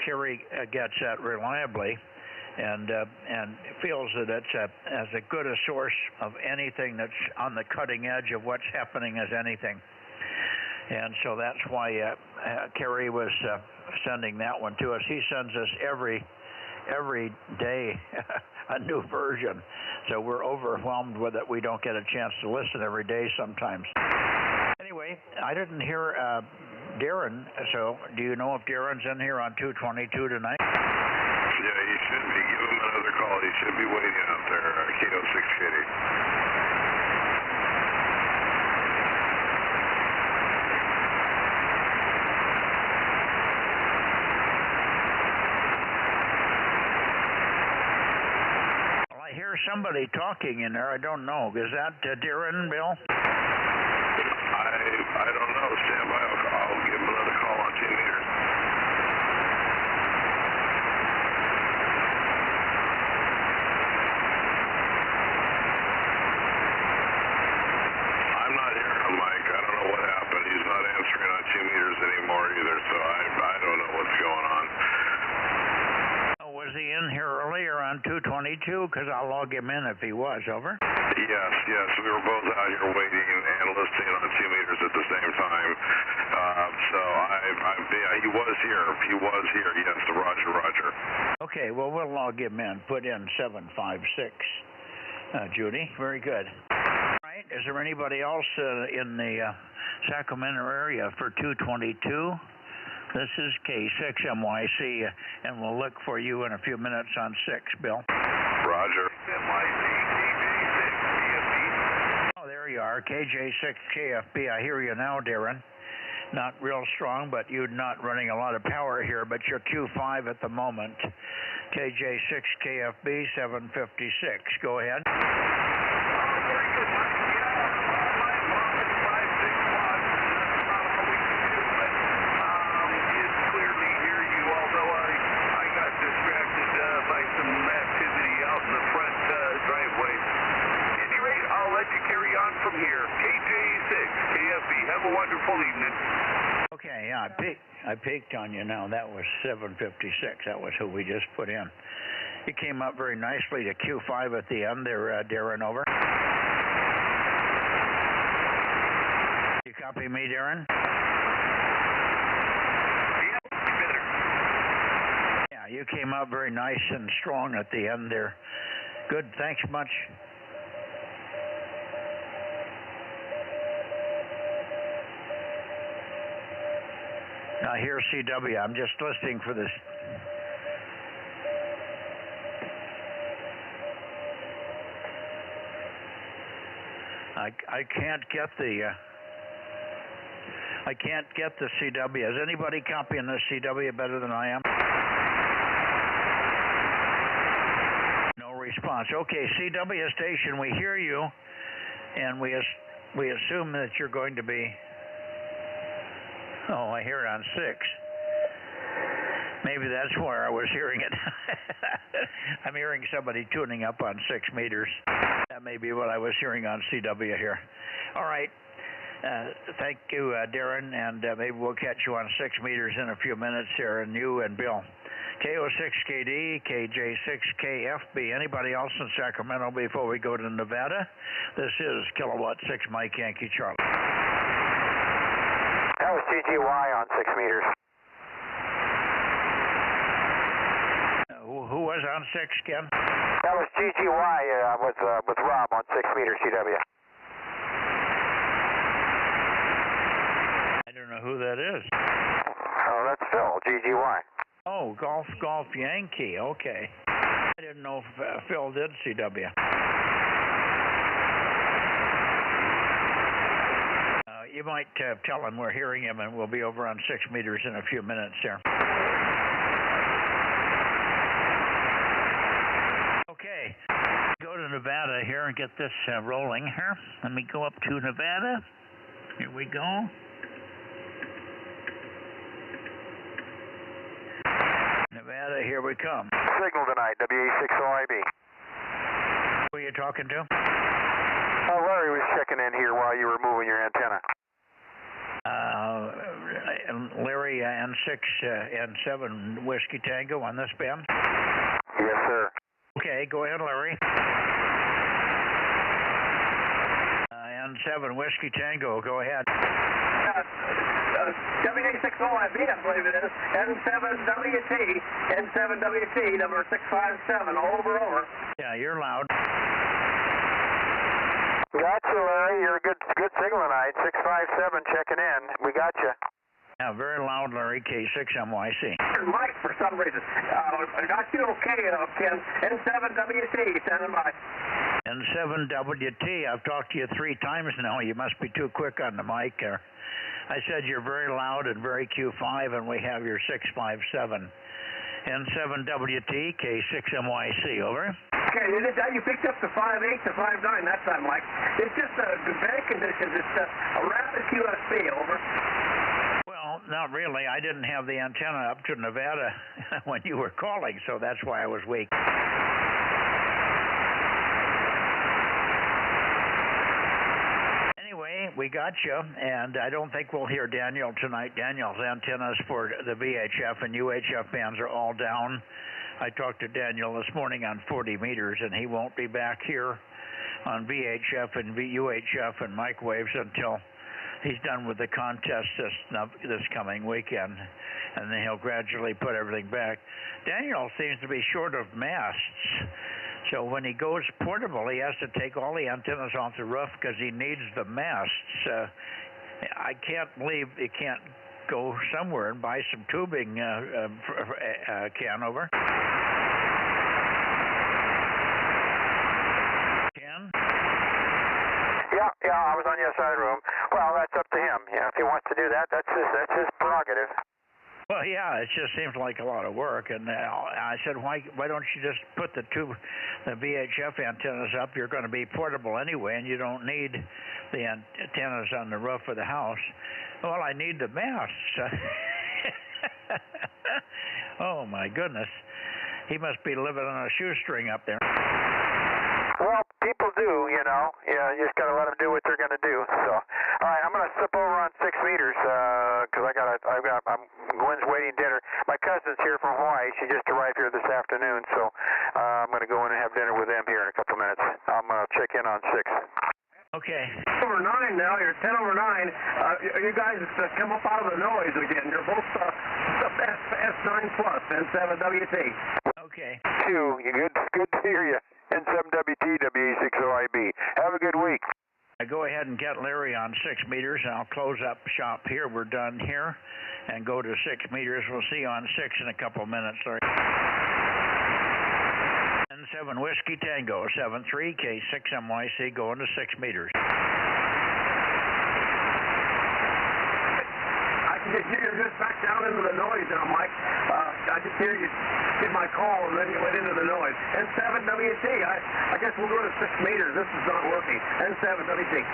Kerry gets that reliably, and feels that it's as good a source of anything that's on the cutting edge of what's happening as anything. And so that's why Kerry was sending that one to us. He sends us every day a new version, so we're overwhelmed with it. We don't get a chance to listen every day sometimes. Anyway, I didn't hear Darren, so do you know if Darren's in here on 222 tonight? Yeah, he should be. Give him another call. He should be waiting out there, Kilo 680. Well, I hear somebody talking in there. I don't know. Is that Darren, Bill? I don't know. Stand by. I'll give him another call on 2 meters. I'm not hearing him, Mike. I don't know what happened. He's not answering on 2 meters anymore either, so I don't know what's going on. Oh, was he in here earlier on 222? Because I'll log him in if he was. Over. Yes. We were both out here waiting and listening on 2 meters at the same time. Yeah, he was here. Yes, Roger. Okay, well, we'll log him in. Put in 756, Judy. Very good. All right. Is there anybody else in the Sacramento area for 222? This is K6MYC, and we'll look for you in a few minutes on 6, Bill. Roger. Oh, there you are, KJ6KFB. I hear you now, Darren. Not real strong, but you're not running a lot of power here, but you're Q5 at the moment. KJ6KFB 756. Go ahead. From here, KJ6KFB. Have a wonderful evening. Okay, yeah, I peeked on you now. That was 756. That was who we just put in. You came up very nicely to Q5 at the end there, Darren, over. You copy me, Darren? Yeah, better. Yeah, you came up very nice and strong at the end there. Good, thanks much. Now here's CW. I'm just listening for this. I can't get the CW. Is anybody copying the CW better than I am? No response. Okay, CW station, we hear you, and we assume that you're going to be. Oh, I hear it on 6. Maybe that's where I was hearing it. I'm hearing somebody tuning up on 6 meters. That may be what I was hearing on CW here. All right. Thank you, Darren, and maybe we'll catch you on 6 meters in a few minutes here, and you and Bill. KO6KD, KJ6KFB. Anybody else in Sacramento before we go to Nevada? This is Kilowatt 6 Mike Yankee Charlie. That was GGY on 6 meters. Who was on 6, Ken? That was GGY with Rob on 6 meters CW. I don't know who that is. Oh, that's Phil, GGY. Oh, Golf Yankee. Okay. I didn't know if Phil did CW. You might tell him we're hearing him, and we'll be over on 6 meters in a few minutes here. Okay, go to Nevada here and get this rolling here. Let me go up to Nevada. Here we go. Nevada, here we come. Signal tonight, WA6OIB. Who are you talking to? Oh, Larry was checking in here while you were moving your antenna. Larry, N6 and 7 Whiskey Tango on this band? Yes, sir. Okay, go ahead, Larry. N7 Whiskey Tango, go ahead. WA6OIB, I believe it is. N7WT, N7WT, number 657, over. Yeah, you're loud. Gotcha, Larry. You're a good signal tonight. 657 checking in. We got you. Yeah, very loud, Larry, K6MYC. Mike, for some reason. I got you okay, Ken. N7WT, standing by. N7WT, I've talked to you 3 times now. You must be too quick on the mic there. I said you're very loud and very Q5, and we have your 657. N7WT, K6MYC, over. Okay, you picked up the 5.8 to 5.9 that time, Mike. It's just bad conditions. It's a rapid QSB, over. Well, not really. I didn't have the antenna up to Nevada when you were calling, so that's why I was weak. Anyway, we got you, and I don't think we'll hear Daniel tonight. Daniel's antennas for the VHF and UHF bands are all down. I talked to Daniel this morning on 40 meters, and he won't be back here on VHF and UHF and microwaves until he's done with the contest this coming weekend, and then he'll gradually put everything back. Daniel seems to be short of masts, so when he goes portable, he has to take all the antennas off the roof because he needs the masts. I can't believe he can't go somewhere and buy some tubing, Ken, over. Ken? Yeah, I was on the other side of the room. Well, that's up to him. Yeah, if he wants to do that, that's his prerogative. Well, yeah, it just seems like a lot of work, and I said, why don't you just put the VHF antennas up? You're going to be portable anyway, and you don't need the antennas on the roof of the house. Well, I need the masts. Oh, my goodness. He must be living on a shoestring up there. Well, people do, you know. Yeah, you just got to let them do what they're going to do. So, all right, I'm going to slip over on 6 meters because Gwen's waiting dinner. My cousin's here from Hawaii. She just arrived here this afternoon, so I'm going to go in and have dinner with them here in a couple minutes. I'm going to check in on 6. Okay. Over 9 now. You're 10 over 9. You guys come up out of the noise again. You're both S9 plus, N7WT. Okay. Good to hear you. N7WT, WA6OIB. Have a good week. I go ahead and get Larry on 6 meters, and I'll close up shop here. We're done here, and go to 6 meters. We'll see you on 6 in a couple minutes, Larry. N7 Whiskey Tango, 73, K6MYC, going to 6 meters. You're just back down into the noise now, Mike. I just hear you did my call, and then you went into the noise. N7WT, I guess we'll go to 6 meters. This is not working. N7WT.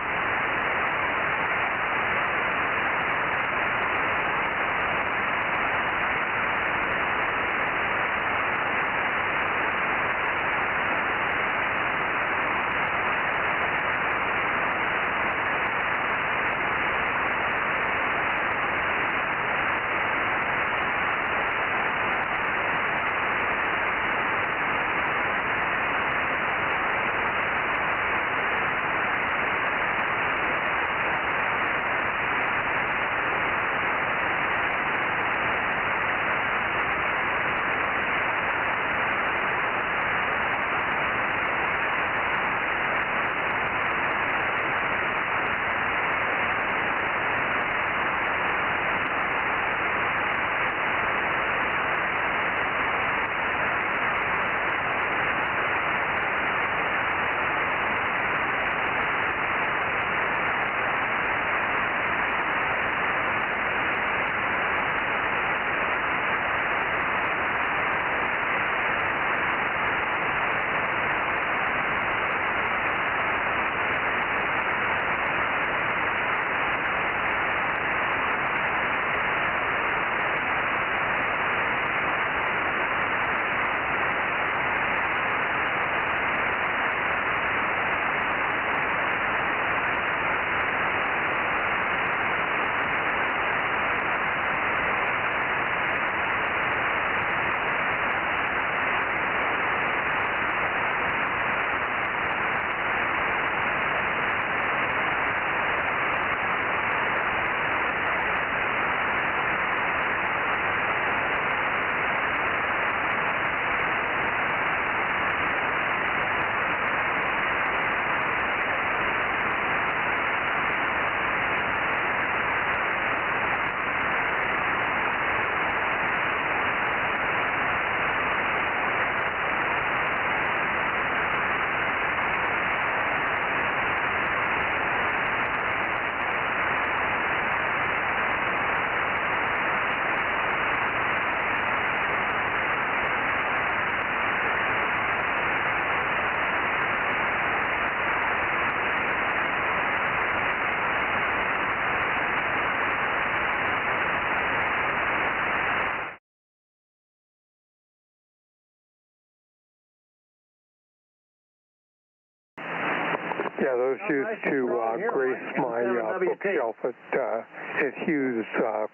Yeah, those used to grace my bookshelf at Hughes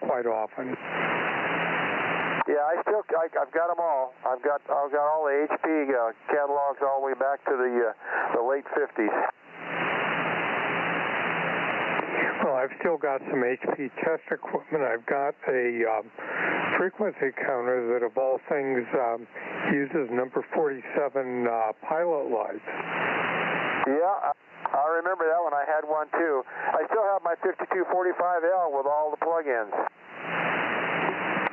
quite often. Yeah, I've got them all. I've got all the HP catalogs all the way back to the late 50s. Well, I've still got some HP test equipment. I've got a frequency counter that, of all things, uses number 47 pilot lights. Yeah, I remember that one. I had one too. I still have my 5245L with all the plug-ins.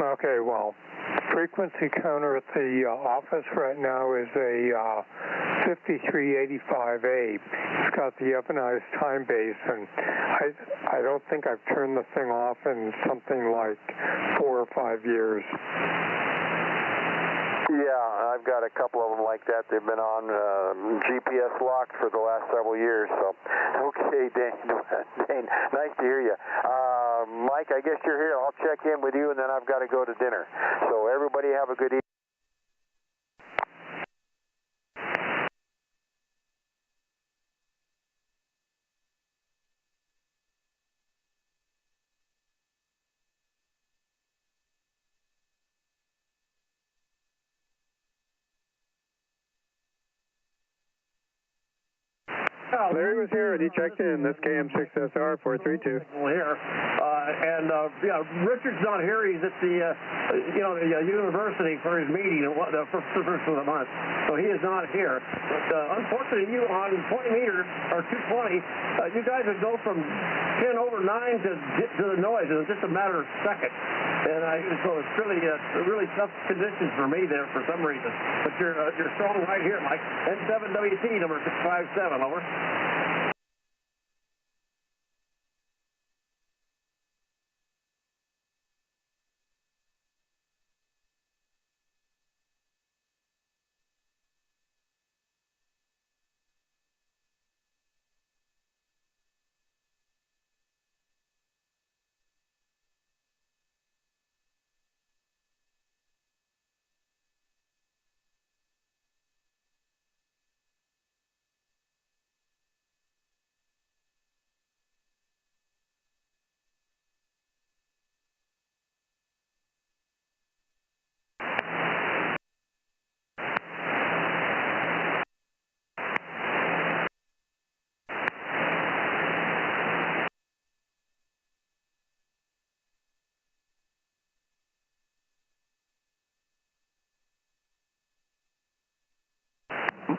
Okay, well, frequency counter at the office right now is a 5385A. It's got the Evanized time base, and I don't think I've turned the thing off in something like 4 or 5 years. Yeah, I've got a couple of them like that. They've been on GPS locked for the last several years. So, okay, Dane, nice to hear you. Mike, I guess you're here. I'll check in with you, and then I've got to go to dinner. So everybody have a good evening. Larry was here, and he checked in. This KM6SR 432. Here, Richard's not here. He's at the university for his meeting the first of the month, so he is not here. But unfortunately, you on 20 meters or 220, you guys would go from 10 over 9 to the noise in just a matter of seconds. And so it's really tough conditions for me there for some reason. But you're strong right here, Mike. N7WT number 657, over.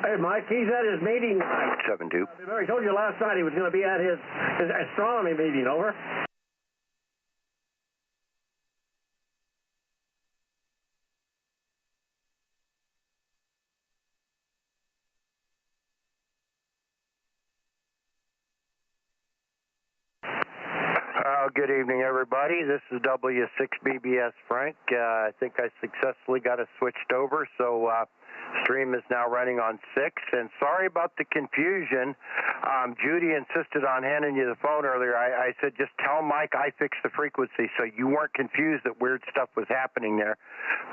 Hey, Mike, he's at his meeting tonight. 7-2. I told you last night he was going to be at his astronomy meeting, over. Good evening, everybody. This is W6BBS Frank. I think I successfully got us switched over, so stream is now running on 6. And sorry about the confusion. Judy insisted on handing you the phone earlier. I said, just tell Mike I fixed the frequency, so you weren't confused that weird stuff was happening there.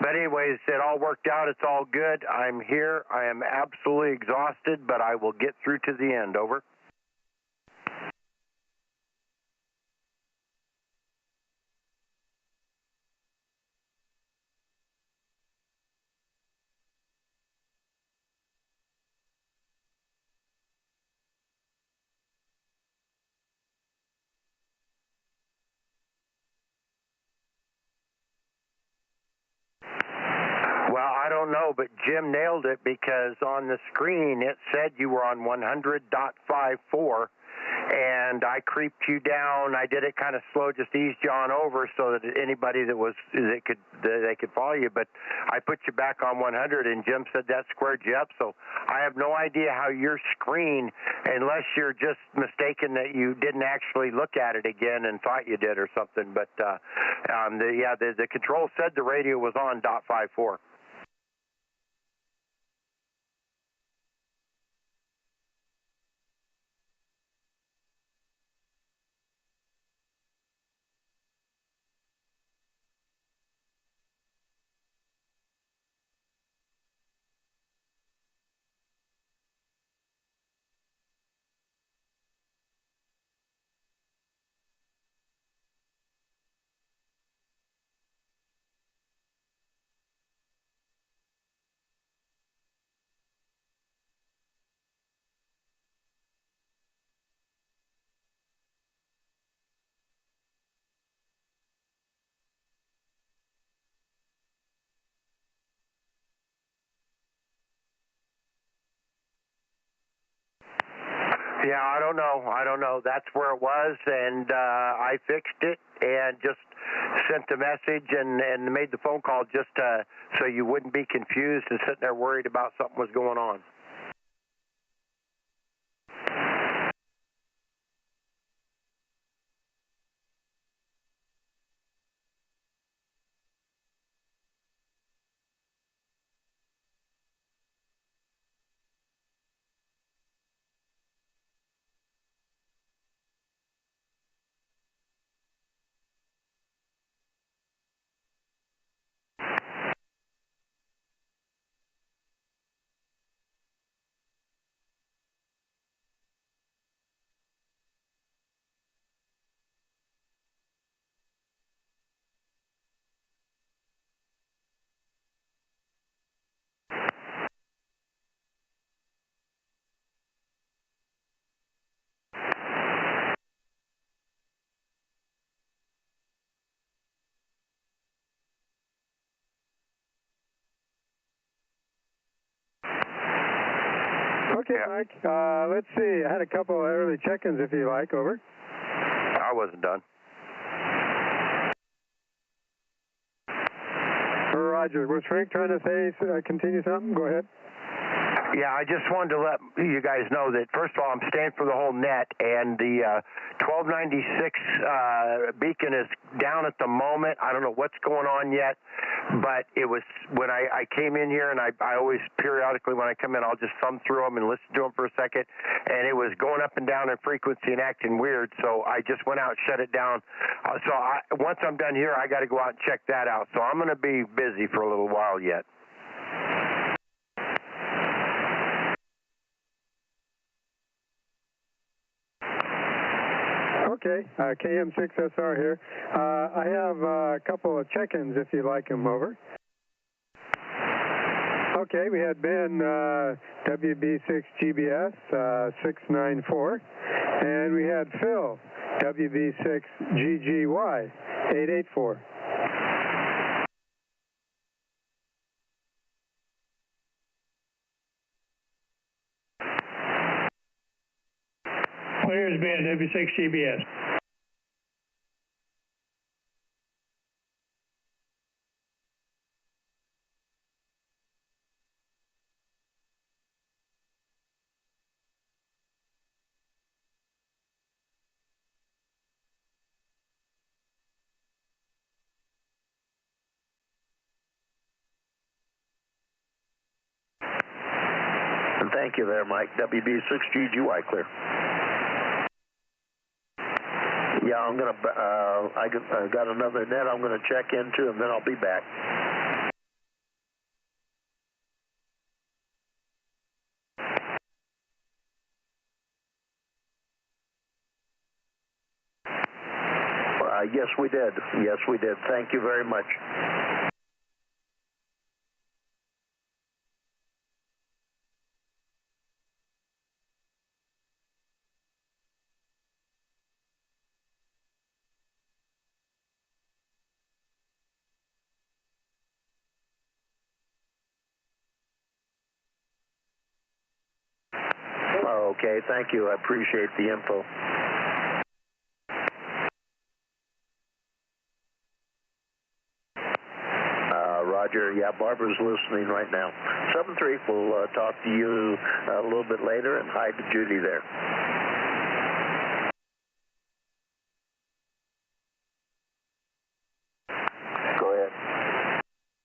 But anyways, it all worked out. It's all good. I'm here. I am absolutely exhausted, but I will get through to the end. Over. Well, I don't know, but Jim nailed it because on the screen it said you were on 100.54, and I creeped you down. I did it kind of slow, just eased you on over so that anybody they could follow you. But I put you back on 100, and Jim said that squared you up. So I have no idea how your screen, unless you're just mistaken that you didn't actually look at it again and thought you did or something. But the control said the radio was on .54. Yeah, I don't know. That's where it was, and I fixed it and just sent the message and made the phone call just so you wouldn't be confused and sitting there worried about something was going on. Okay, Mike. Let's see. I had a couple of early check-ins if you like. Over. I wasn't done. Roger. Was Frank trying to say continue something? Go ahead. Yeah, I just wanted to let you guys know that, first of all, I'm staying for the whole net, and the 1296 beacon is down at the moment. I don't know what's going on yet, but it was when I came in here, and I always periodically when I come in, I'll just thumb through them and listen to them for a second, and it was going up and down in frequency and acting weird, so I just went out and shut it down. Once I'm done here, I got to go out and check that out, so I'm going to be busy for a little while yet. Okay, KM6SR here. I have a couple of check-ins if you like them. Over. Okay, we had Ben, WB6GBS 694, and we had Phil, WB6GGY 884. Here's Ben, W6GBS. Thank you there, Mike. WB6GGY clear. Yeah, I'm gonna. I got another net I'm gonna check into, and then I'll be back. Yes, we did. Yes, we did. Thank you very much. Okay, thank you. I appreciate the info. Roger. Yeah, Barbara's listening right now. 73, we'll talk to you a little bit later, and hi to Judy there. Go ahead.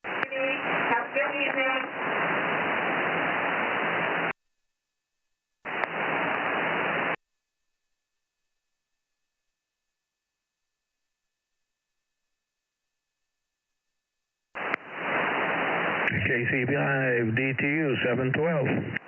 Have a good evening. KC5, DTU 712.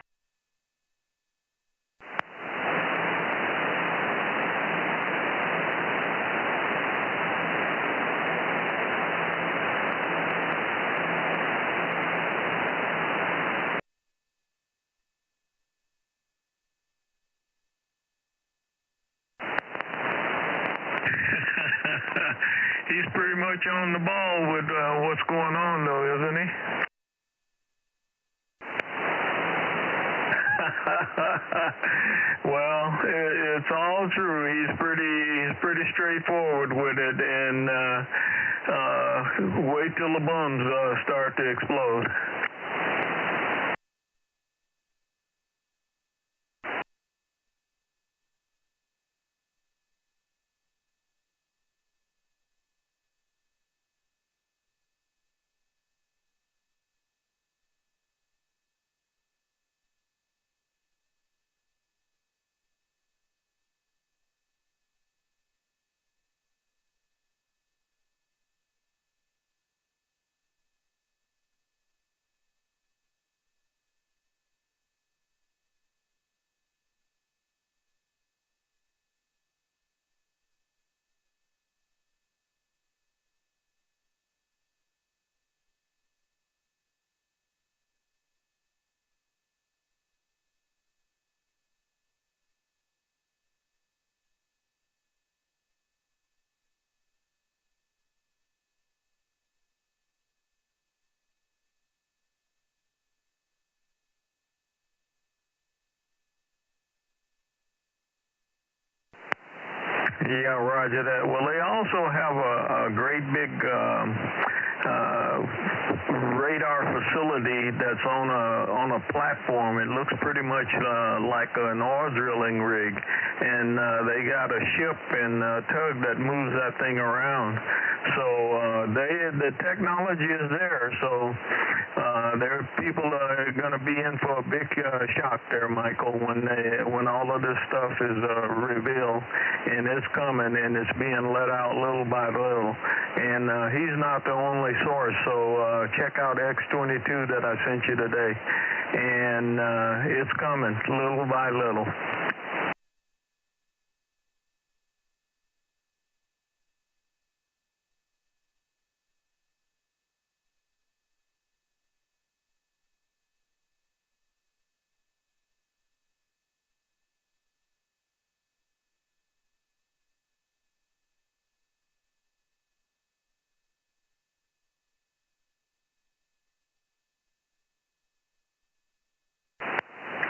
He's pretty much on the ball with what's going on, though, isn't he? Well, it's all true. He's pretty straightforward with it, and wait till the bums start to explode. Yeah, roger that. Well, they also have a great big radar facility that's on a platform. It looks pretty much like an oil drilling rig, and they got a ship and a tug that moves that thing around. So the technology is there. So people are going to be in for a big shock there, Michael, when all of this stuff is revealed, and it's coming and it's being let out little by little. And he's not the only source. So check out X22 that I sent you today, and it's coming little by little.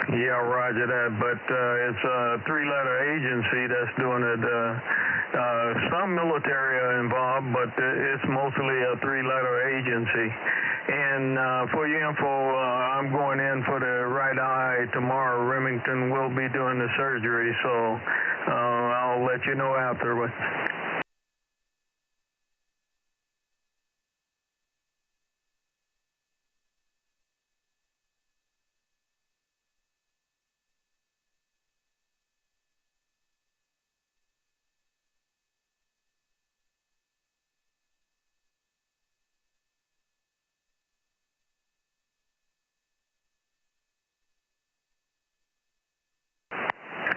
Yeah, roger that. But it's a three-letter agency that's doing it. Some military are involved, but it's mostly a three-letter agency. And for your info, I'm going in for the right eye tomorrow. Remington will be doing the surgery, so I'll let you know afterwards.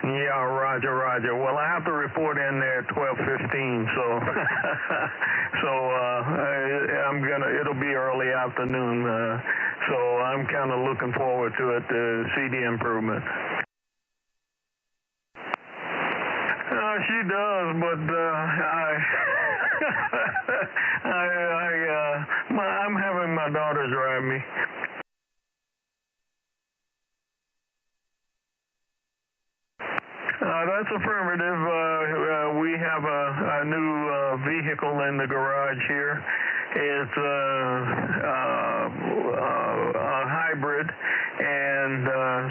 Yeah, roger, roger. Well, I have to report in there at 12:15, so it'll be early afternoon. So I'm kind of looking forward to it to see the improvement. She does, but I'm having my daughter drive me. That's affirmative. We have a new vehicle in the garage here. It's a hybrid, and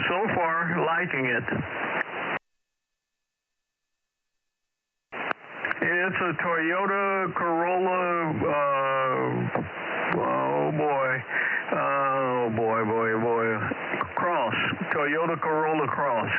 so far liking it. It's a Toyota Corolla. Oh boy. Cross. Toyota Corolla Cross.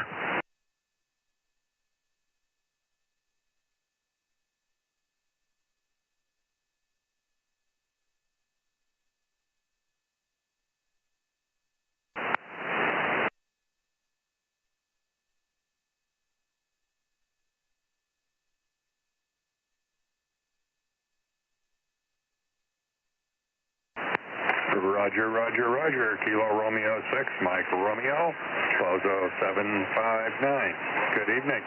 Roger. Kilo Romeo 6, Mike Romeo, Bozo 759. Good evening.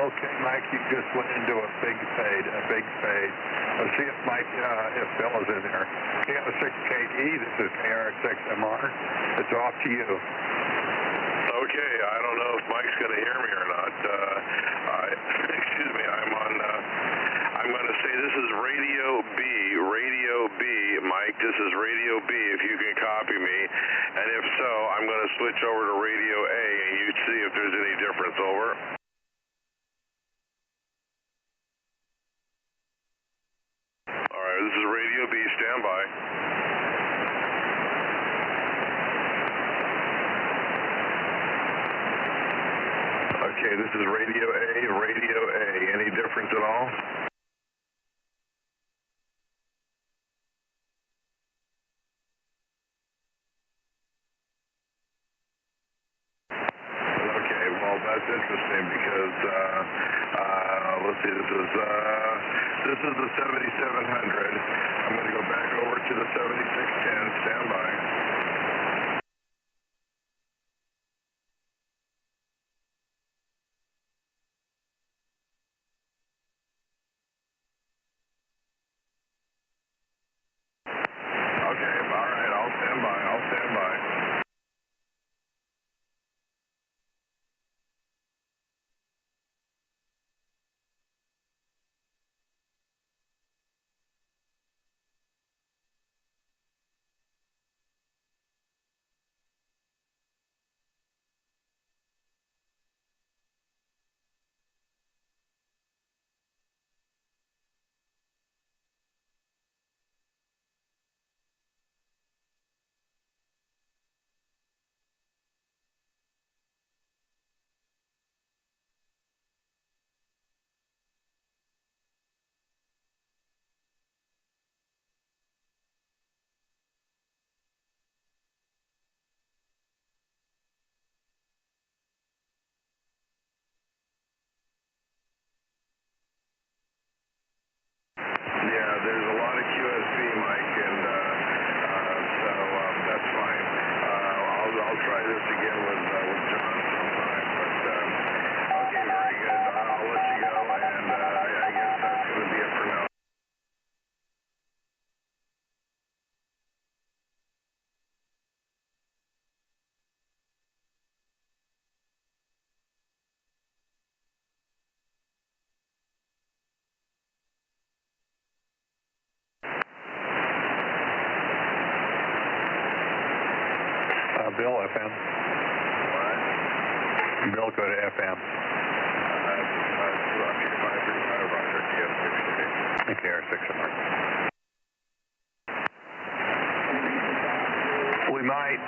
Okay, Mike, you just went into a big fade. Let's see if Bill is in there. KO6KE, this is KR6MR. It's off to you. Okay, I don't know if Mike's going to hear me or not. Excuse me, I'm going to say this is Radio B, Mike, this is Radio B, if you can copy me. And if so, I'm going to switch over to Radio A, and you see if there's any difference. Over. All right, this is Radio B, stand by. Okay, this is Radio A. Any difference at all? Okay, well, that's interesting because, let's see, this is the 7700. I'm going to go back over to the 7610. Stand by. Yeah, there's a lot of QSP, Mike, and so that's fine. I'll try this again with John sometime. But okay, very good. I'll let you go, and I guess that's going to be it for now. Bill, FM. What? Bill, go to FM. 535, Roger, KO6. KR6MR. We might.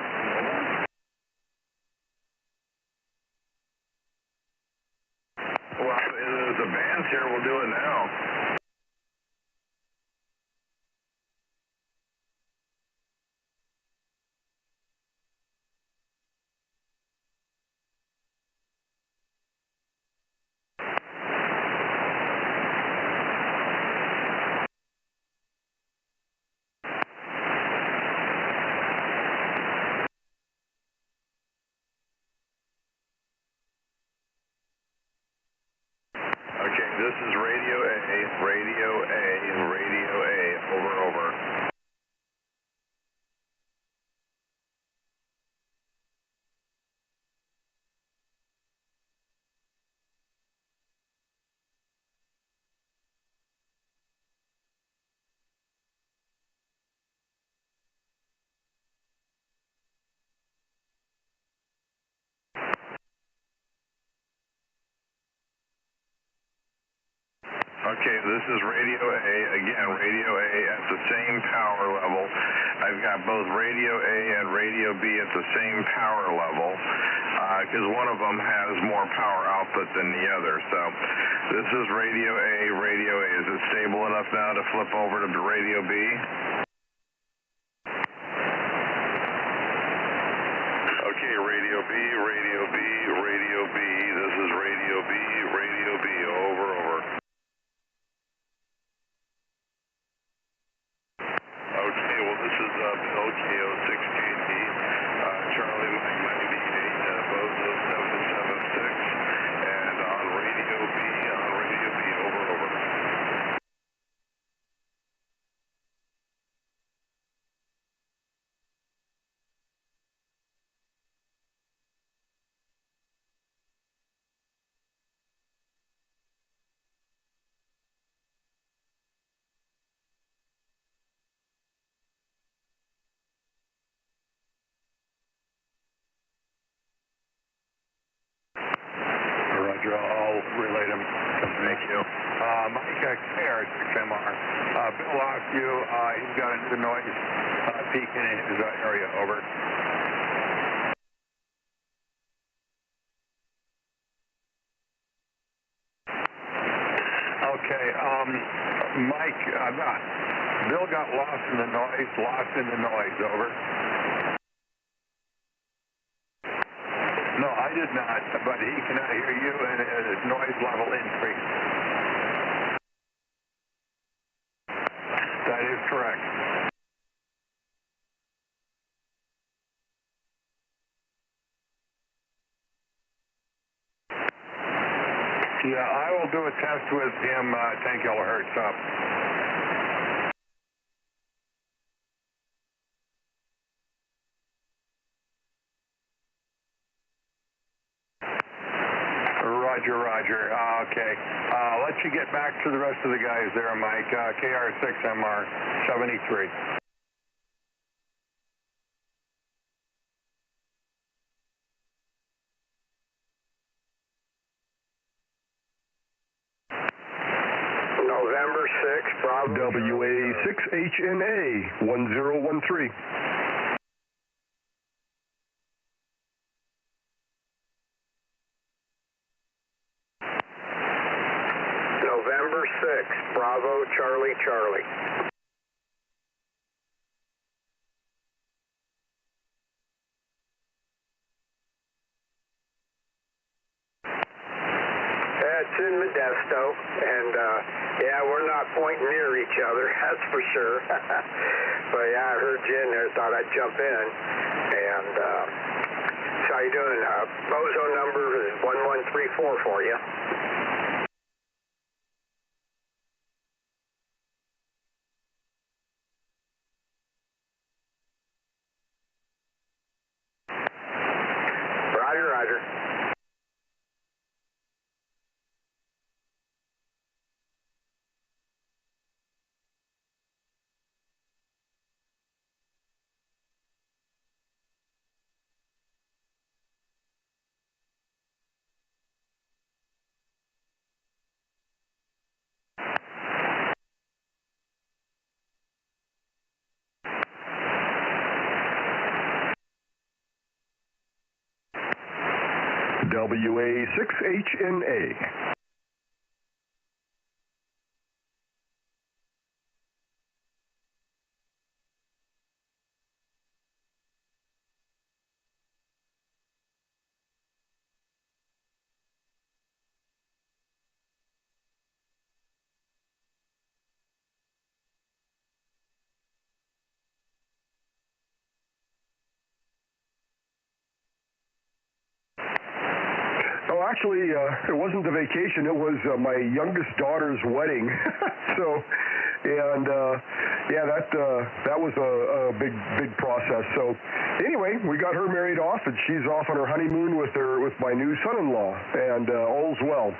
Well, the band's here. We'll do it now. Okay, this is Radio A, over. Okay, this is Radio A, again, Radio A at the same power level. I've got both Radio A and Radio B at the same power level, because one of them has more power output than the other. So this is Radio A. Is it stable enough now to flip over to Radio B? Okay, Radio B. This is Radio B. Over. Okay, well, this is Bill, KO6KE, Charlie Mike 98, Bozo 776, and on Radio B, Roger. I'll relay them. Thank you. Mike, KR6MR. Bill lost you. He's got a new noise peaking in his area. Over. Okay, Mike, Bill got lost in the noise, over. No, I did not, but he cannot hear you, and his noise level increased. That is correct. Yeah, I will do a test with him 10 kilohertz up. Roger. Okay. Let you get back to the rest of the guys there, Mike. KR6MR 73. November 6, Bravo. WA6HNA 1013. November 6, Bravo, Charlie. It's in Modesto, and yeah, we're not pointing near each other, that's for sure. But yeah, I heard you in there, thought I'd jump in. And so how you doing? Bozo number is 1134 for you. Roger. WA6HNA. Oh, actually, it wasn't the vacation. It was my youngest daughter's wedding. Yeah, that was a big process. So, anyway, we got her married off, and she's off on her honeymoon with my new son-in-law, and all's well.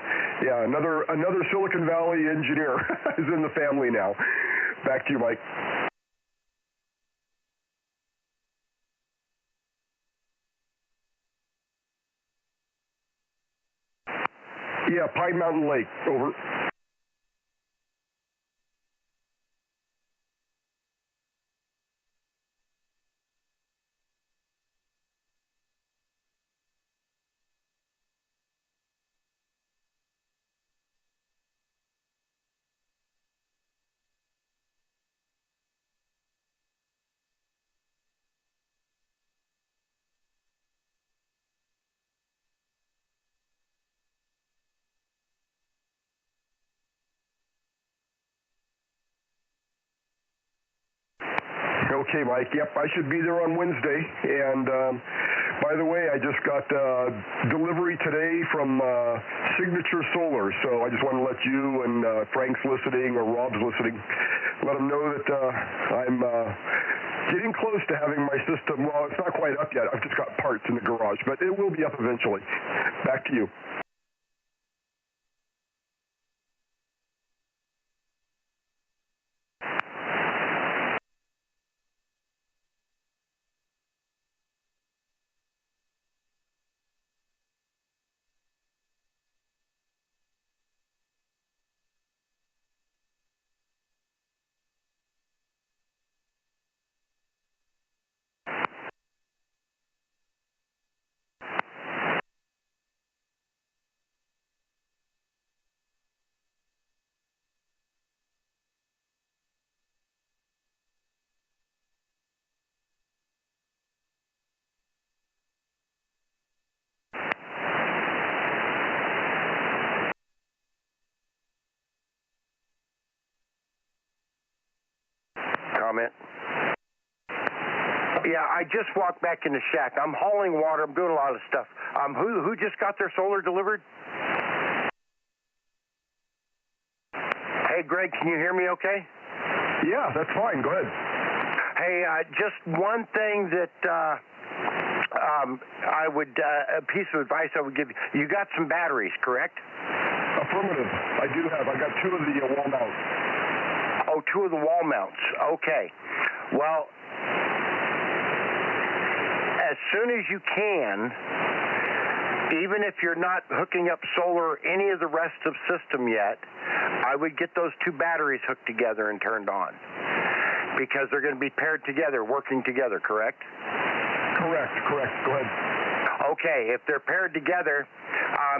Yeah, another Silicon Valley engineer is in the family now. Back to you, Mike. Yeah, Pine Mountain Lake, over. Okay, Mike. Yep, I should be there on Wednesday. And by the way, I just got delivery today from Signature Solar. So I just want to let you and Frank's listening or Rob's listening, let them know that I'm getting close to having my system. Well, it's not quite up yet. I've just got parts in the garage, but it will be up eventually. Back to you. comment. Yeah, I just walked back in the shack. I'm hauling water. I'm doing a lot of stuff. Who just got their solar delivered? Hey, Greg, can you hear me okay? Yeah, that's fine. Go ahead. Hey, just one thing that I would, a piece of advice I would give you. You got some batteries, correct? Affirmative. I do have. I got 2 of the wall mounts. Oh, 2 of the wall mounts. Okay. Well, as soon as you can, even if you're not hooking up solar or any of the rest of system yet, I would get those 2 batteries hooked together and turned on, because they're going to be paired together, working together, correct? Correct. Go ahead. Okay, if they're paired together,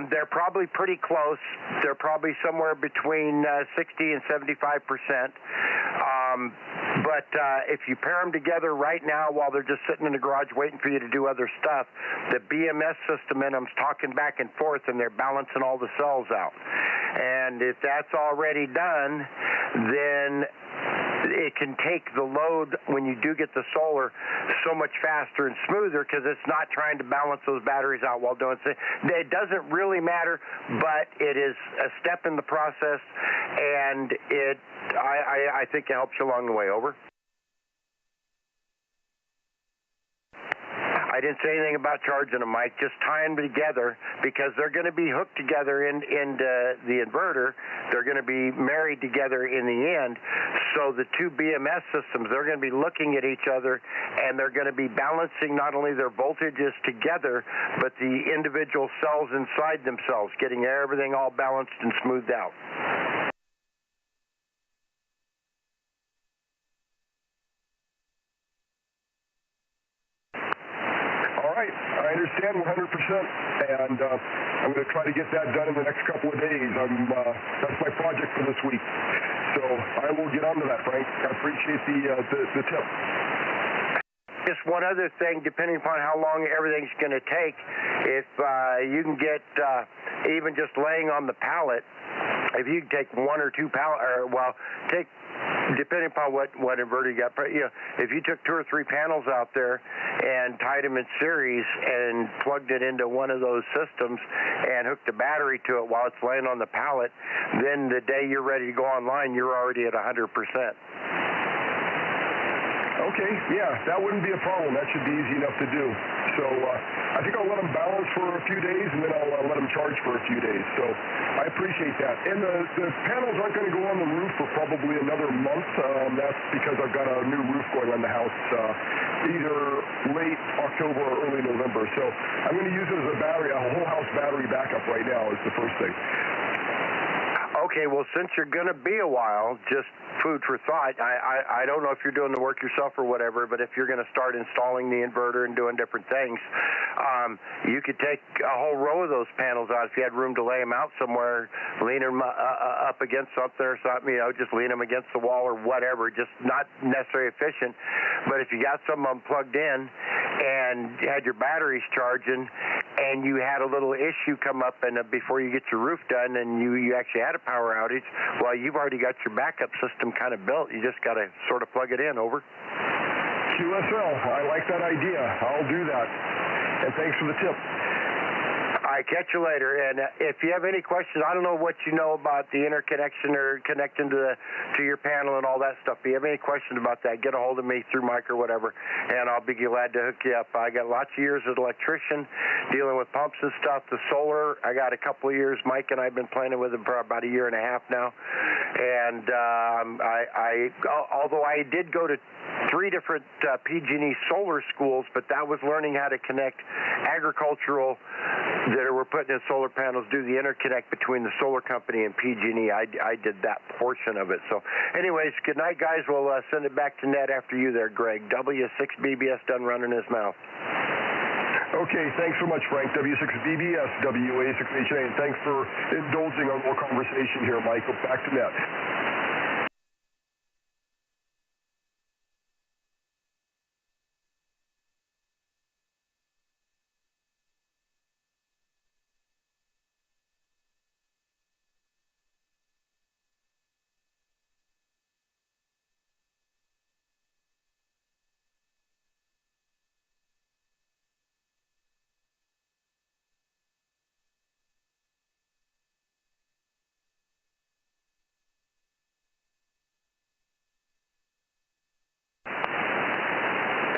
they're probably pretty close. They're probably somewhere between 60 and 75%. But if you pair them together right now while they're just sitting in the garage waiting for you to do other stuff, the BMS system in them's talking back and forth, and they're balancing all the cells out. And if that's already done, then it can take the load when you do get the solar so much faster and smoother, because it's not trying to balance those batteries out while doing it. It doesn't really matter, but it is a step in the process, and I think it helps you along the way. Over. I didn't say anything about charging them, Mike. Just tying them together, because they're going to be hooked together in the inverter. They're going to be married together in the end. So the 2 BMS systems, they're going to be looking at each other, and they're going to be balancing not only their voltages together, but the individual cells inside themselves, getting everything all balanced and smoothed out. I understand 100%, and I'm going to try to get that done in the next couple of days. That's my project for this week. So I will get onto that, Frank. I appreciate the tip. Just one other thing, depending upon how long everything's going to take, if you can get even just laying on the pallet, if you can take 1 or 2 depending upon what inverter you got, if you took 2 or 3 panels out there and tied them in series and plugged it into one of those systems and hooked a battery to it while it's laying on the pallet, then the day you're ready to go online, you're already at 100%. Okay, yeah, that wouldn't be a problem. That should be easy enough to do. So I think I'll let them balance for a few days, and then I'll let them charge for a few days. So I appreciate that. And the panels aren't going to go on the roof for probably another month. That's because I've got a new roof going on the house either late October or early November. So I'm going to use it as a battery, a whole house battery backup right now is the first thing. Okay, well, since you're going to be a while, just food for thought. I don't know if you're doing the work yourself or whatever, but if you're going to start installing the inverter and doing different things, you could take a whole row of those panels out. If you had room to lay them out somewhere, lean them up against something or something, just lean them against the wall or whatever, just not necessarily efficient. But if you got some of them plugged in and had your batteries charging, and you had a little issue come up and before you get your roof done and you actually had a power outage, well, you've already got your backup system kind of built. You just got to sort of plug it in. Over. QSL, I like that idea. I'll do that. And thanks for the tip. All right, catch you later. And if you have any questions, I don't know what you know about the interconnection or connecting to your panel and all that stuff. If you have any questions about that, get a hold of me through Mike or whatever, and I'll be glad to hook you up. I got lots of years as an electrician dealing with pumps and stuff. The solar, I got a couple of years. Mike and I have been playing with it for about a year and a half now. And although I did go to 3 different PG&E solar schools, but that was learning how to connect agricultural that were putting in solar panels, do the interconnect between the solar company and PG&E. I did that portion of it. So anyways, good night, guys. We'll send it back to Ned after you there, Greg. W6BBS done running his mouth. Okay, thanks so much, Frank. W6BBS, WA6HA, and thanks for indulging on more conversation here, Michael. Back to Ned.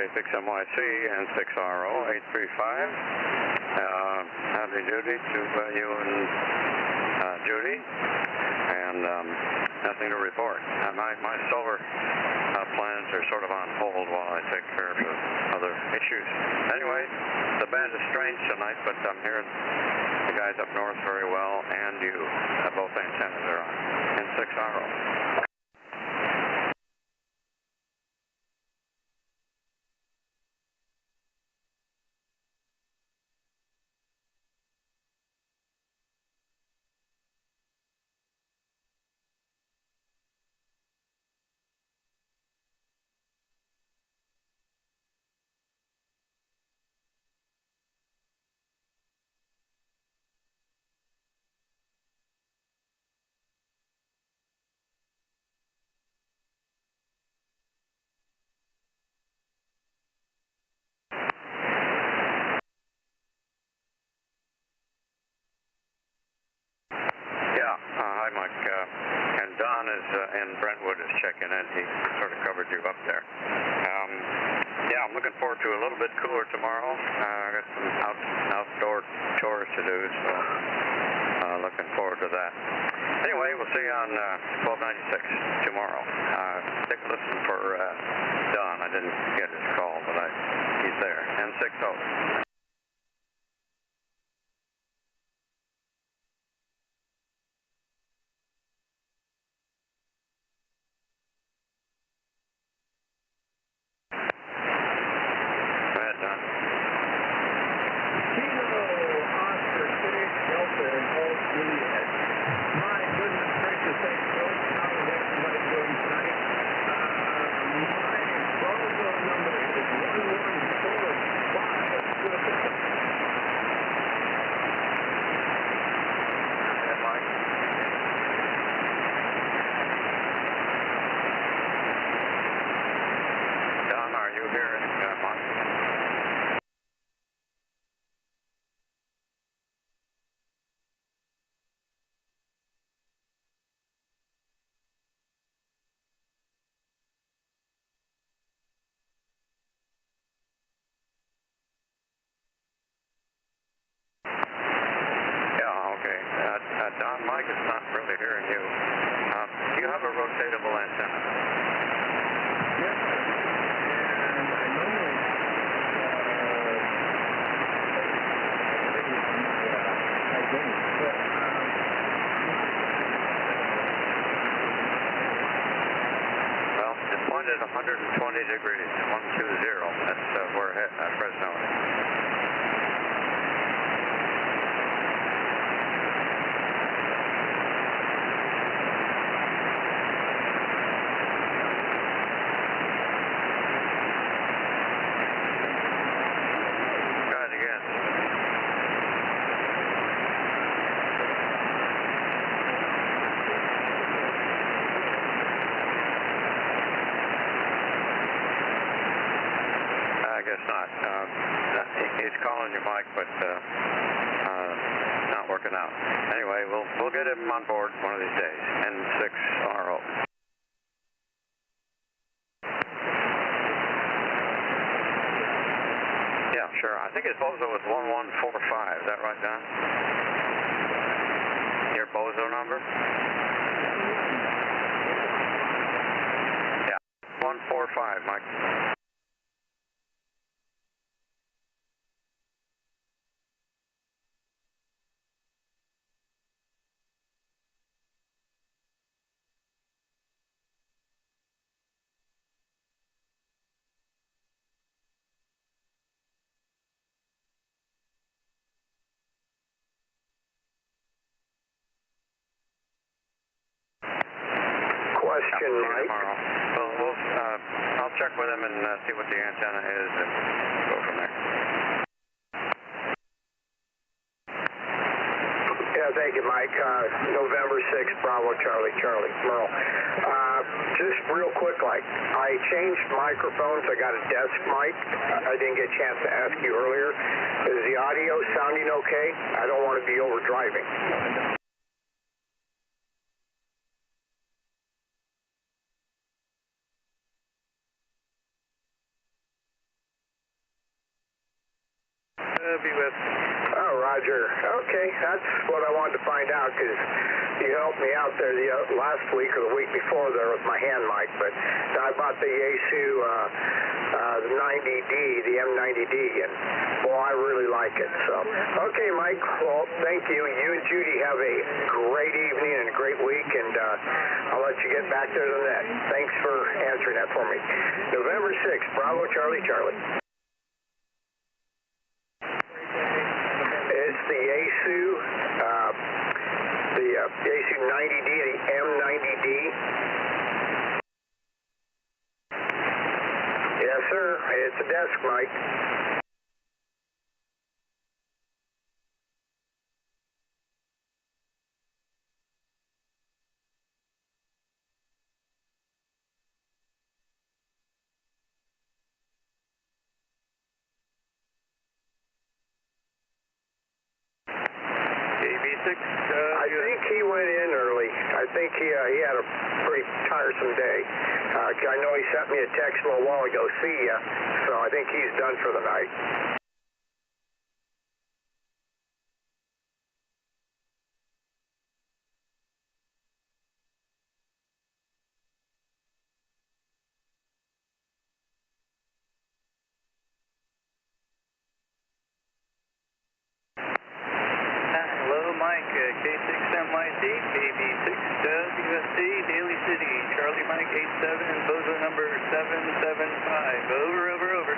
WA6MYC and 6RO 835. Happy duty to you and Judy, and nothing to report. My solar plans are sort of on hold while I take care of other issues. Anyway, the band is strange tonight, but I'm hearing the guys up north very well, and you. Both antennas are on. And 6RO. Hi, Mike. And Don is in Brentwood is checking in. He sort of covered you up there. Yeah, I'm looking forward to a little bit cooler tomorrow. I got some outdoor chores to do, so looking forward to that. Anyway, we'll see you on 1296 tomorrow. Take a listen for Don. I didn't get his call, but he's there. And 60. Don, Mike is not really hearing you. Do you have a rotatable antenna? Yes, and I normally I didn't, but well, it's pointed 120 degrees, 120. That's where Fresno is. I guess not. He's calling you, Mike, but not working out. Anyway, we'll get him on board one of these days. N6RO. Yeah, sure. I think his Bozo was 1145. Is that right, Don? Your Bozo number? Yeah, 145, Mike. Question, Mike. Well, I'll check with him and see what the antenna is and go from there. Yeah, thank you, Mike. November 6th, Bravo, Charlie, Merle. Just real quick, I changed microphones. I got a desk mic. I didn't get a chance to ask you earlier. Is the audio sounding okay? I don't want to be overdriving. WFC. Oh, Roger. Okay, that's what I wanted to find out because you helped me out there the last week or the week before there with my hand mic, but I bought the Yaesu the 90D, the M90D, and boy, I really like it. So, okay, Mike, well, thank you. You and Judy have a great evening and a great week, and I'll let you get back to the net. Thanks for answering that for me. November 6th, Bravo Charlie Charlie. It's the Yaesu, Yaesu 90D, the M90D. Yes, sir. It's a desk, Mike. KB6. I think he went in early. I think he had a pretty tiresome day. I know he sent me a text a little while ago, see ya. So I think he's done for the night. Hello, Mike. K6MYC, KB6WFC, Daly City, Charlie Mike 87, Bozo number 775. Over, over, over.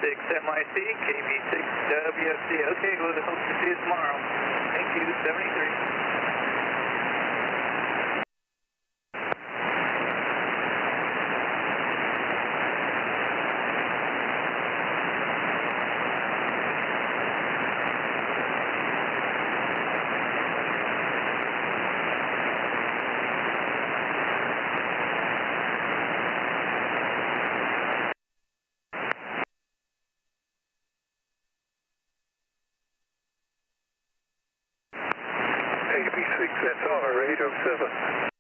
K6MYC, KB6WFC. Okay, we'll hope to see you tomorrow. Thank you, 73. AB6SR 807.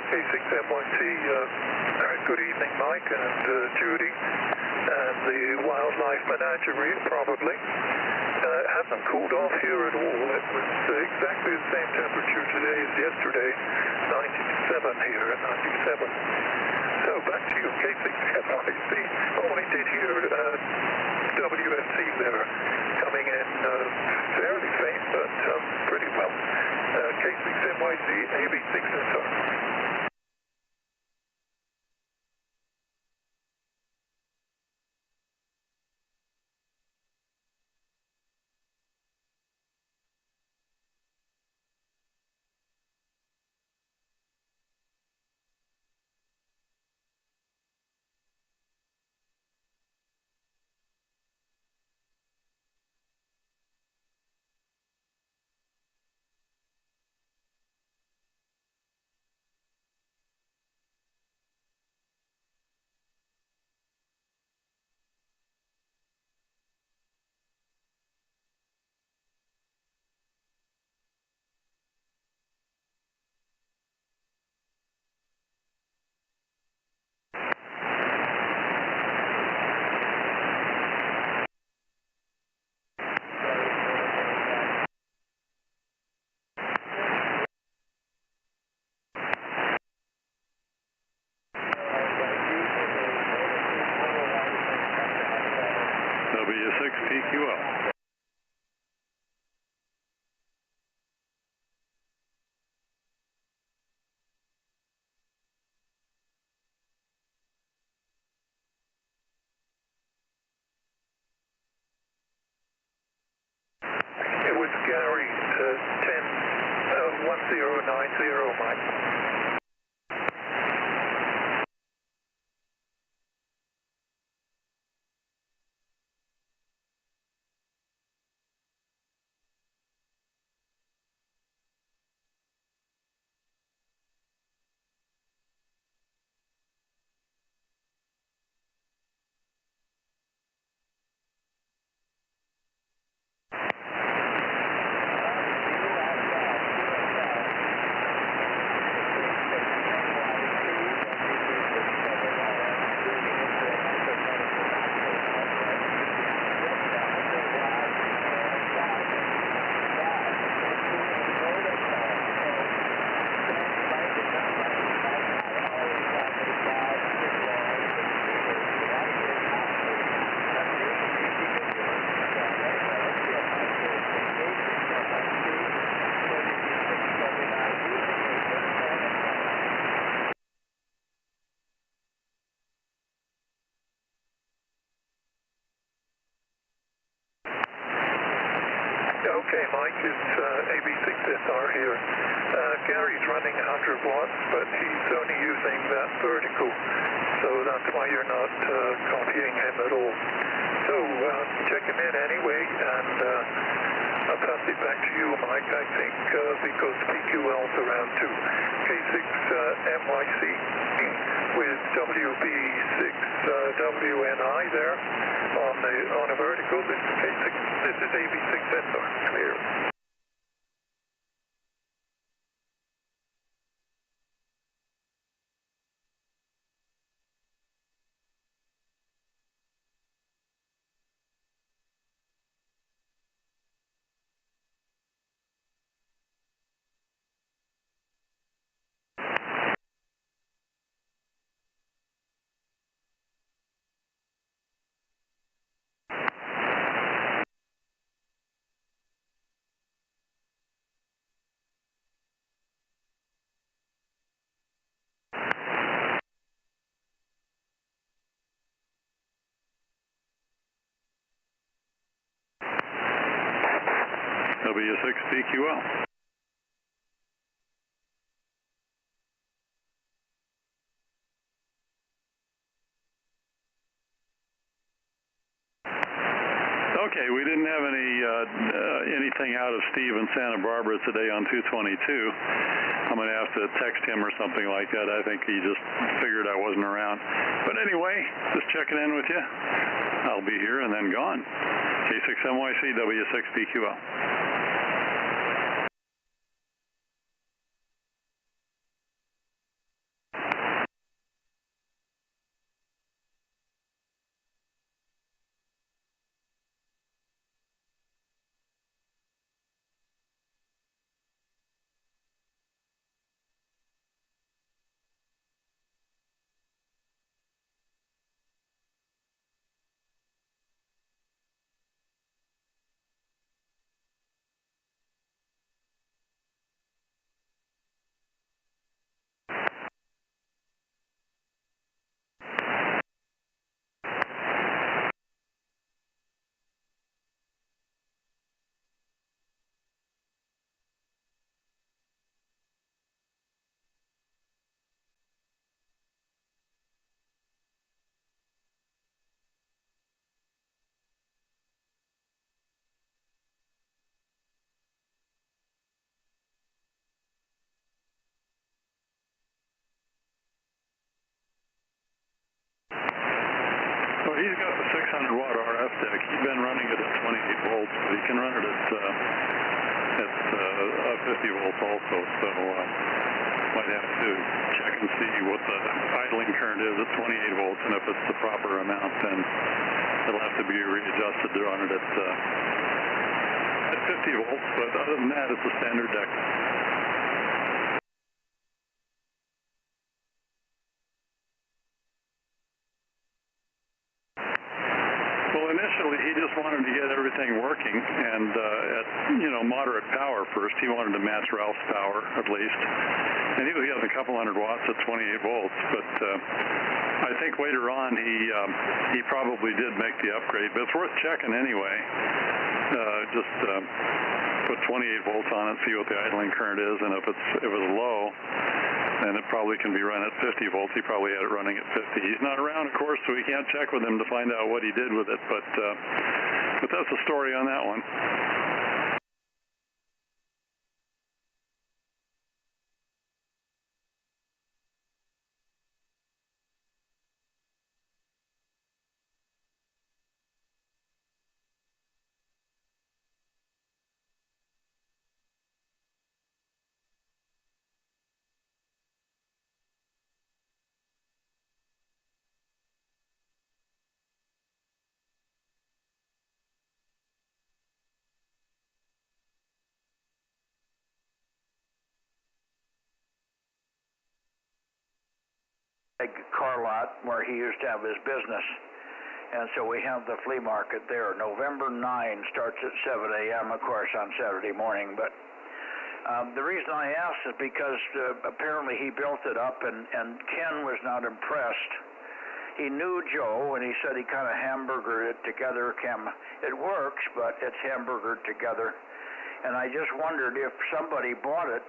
K6MYC, good evening, Mike and Judy, and the wildlife menagerie, probably. It hasn't cooled off here at all. It was exactly the same temperature today as yesterday, 97 here at 97. So back to you, K6MYC. Oh, I did hear WFC there coming in fairly faint, but pretty well. K6MYC, AB6SR. W6PQL. It was Gary, 10-1090, Mike. Okay, Mike, it's AB6SR here. Gary's running 100 watts, but he's only using that vertical, so that's why you're not copying him at all. So check him in anyway, and I'll pass it back to you, Mike, I think, because PQL's around 2. K6MYC with WB6WNI there on a vertical. This is K6. This is AB6SR. Clear. W6PQL. Okay, we didn't have anything out of Steve in Santa Barbara today on 222. I'm going to have to text him or something like that. I think he just figured I wasn't around. But anyway, just checking in with you. I'll be here and then gone. K6MYC, W6PQL. Well, he's got the 600 watt RF deck. He's been running it at 28 volts, but he can run it at 50 volts also. So might have to check and see what the idling current is at 28 volts, and if it's the proper amount, then it'll have to be readjusted to run it at 50 volts. But other than that, it's a standard deck. Well, initially he just checking, and at moderate power first. He wanted to match Ralph's power at least, and he was getting a couple hundred watts at 28 volts. But I think later on he probably did make the upgrade, but it's worth checking anyway. Just put 28 volts on it, see what the idling current is, and if it's low, then it probably can be run at 50 volts. He probably had it running at 50. He's not around, of course, so we can't check with him to find out what he did with it, but that's the story on that one. Big car lot where he used to have his business. And so we have the flea market there. November 9 starts at 7 a.m., of course, on Saturday morning. But the reason I asked is because apparently he built it up, and Ken was not impressed. He knew Joe, and he said he kind of hamburgered it together. It works, but it's hamburgered together. And I just wondered if somebody bought it,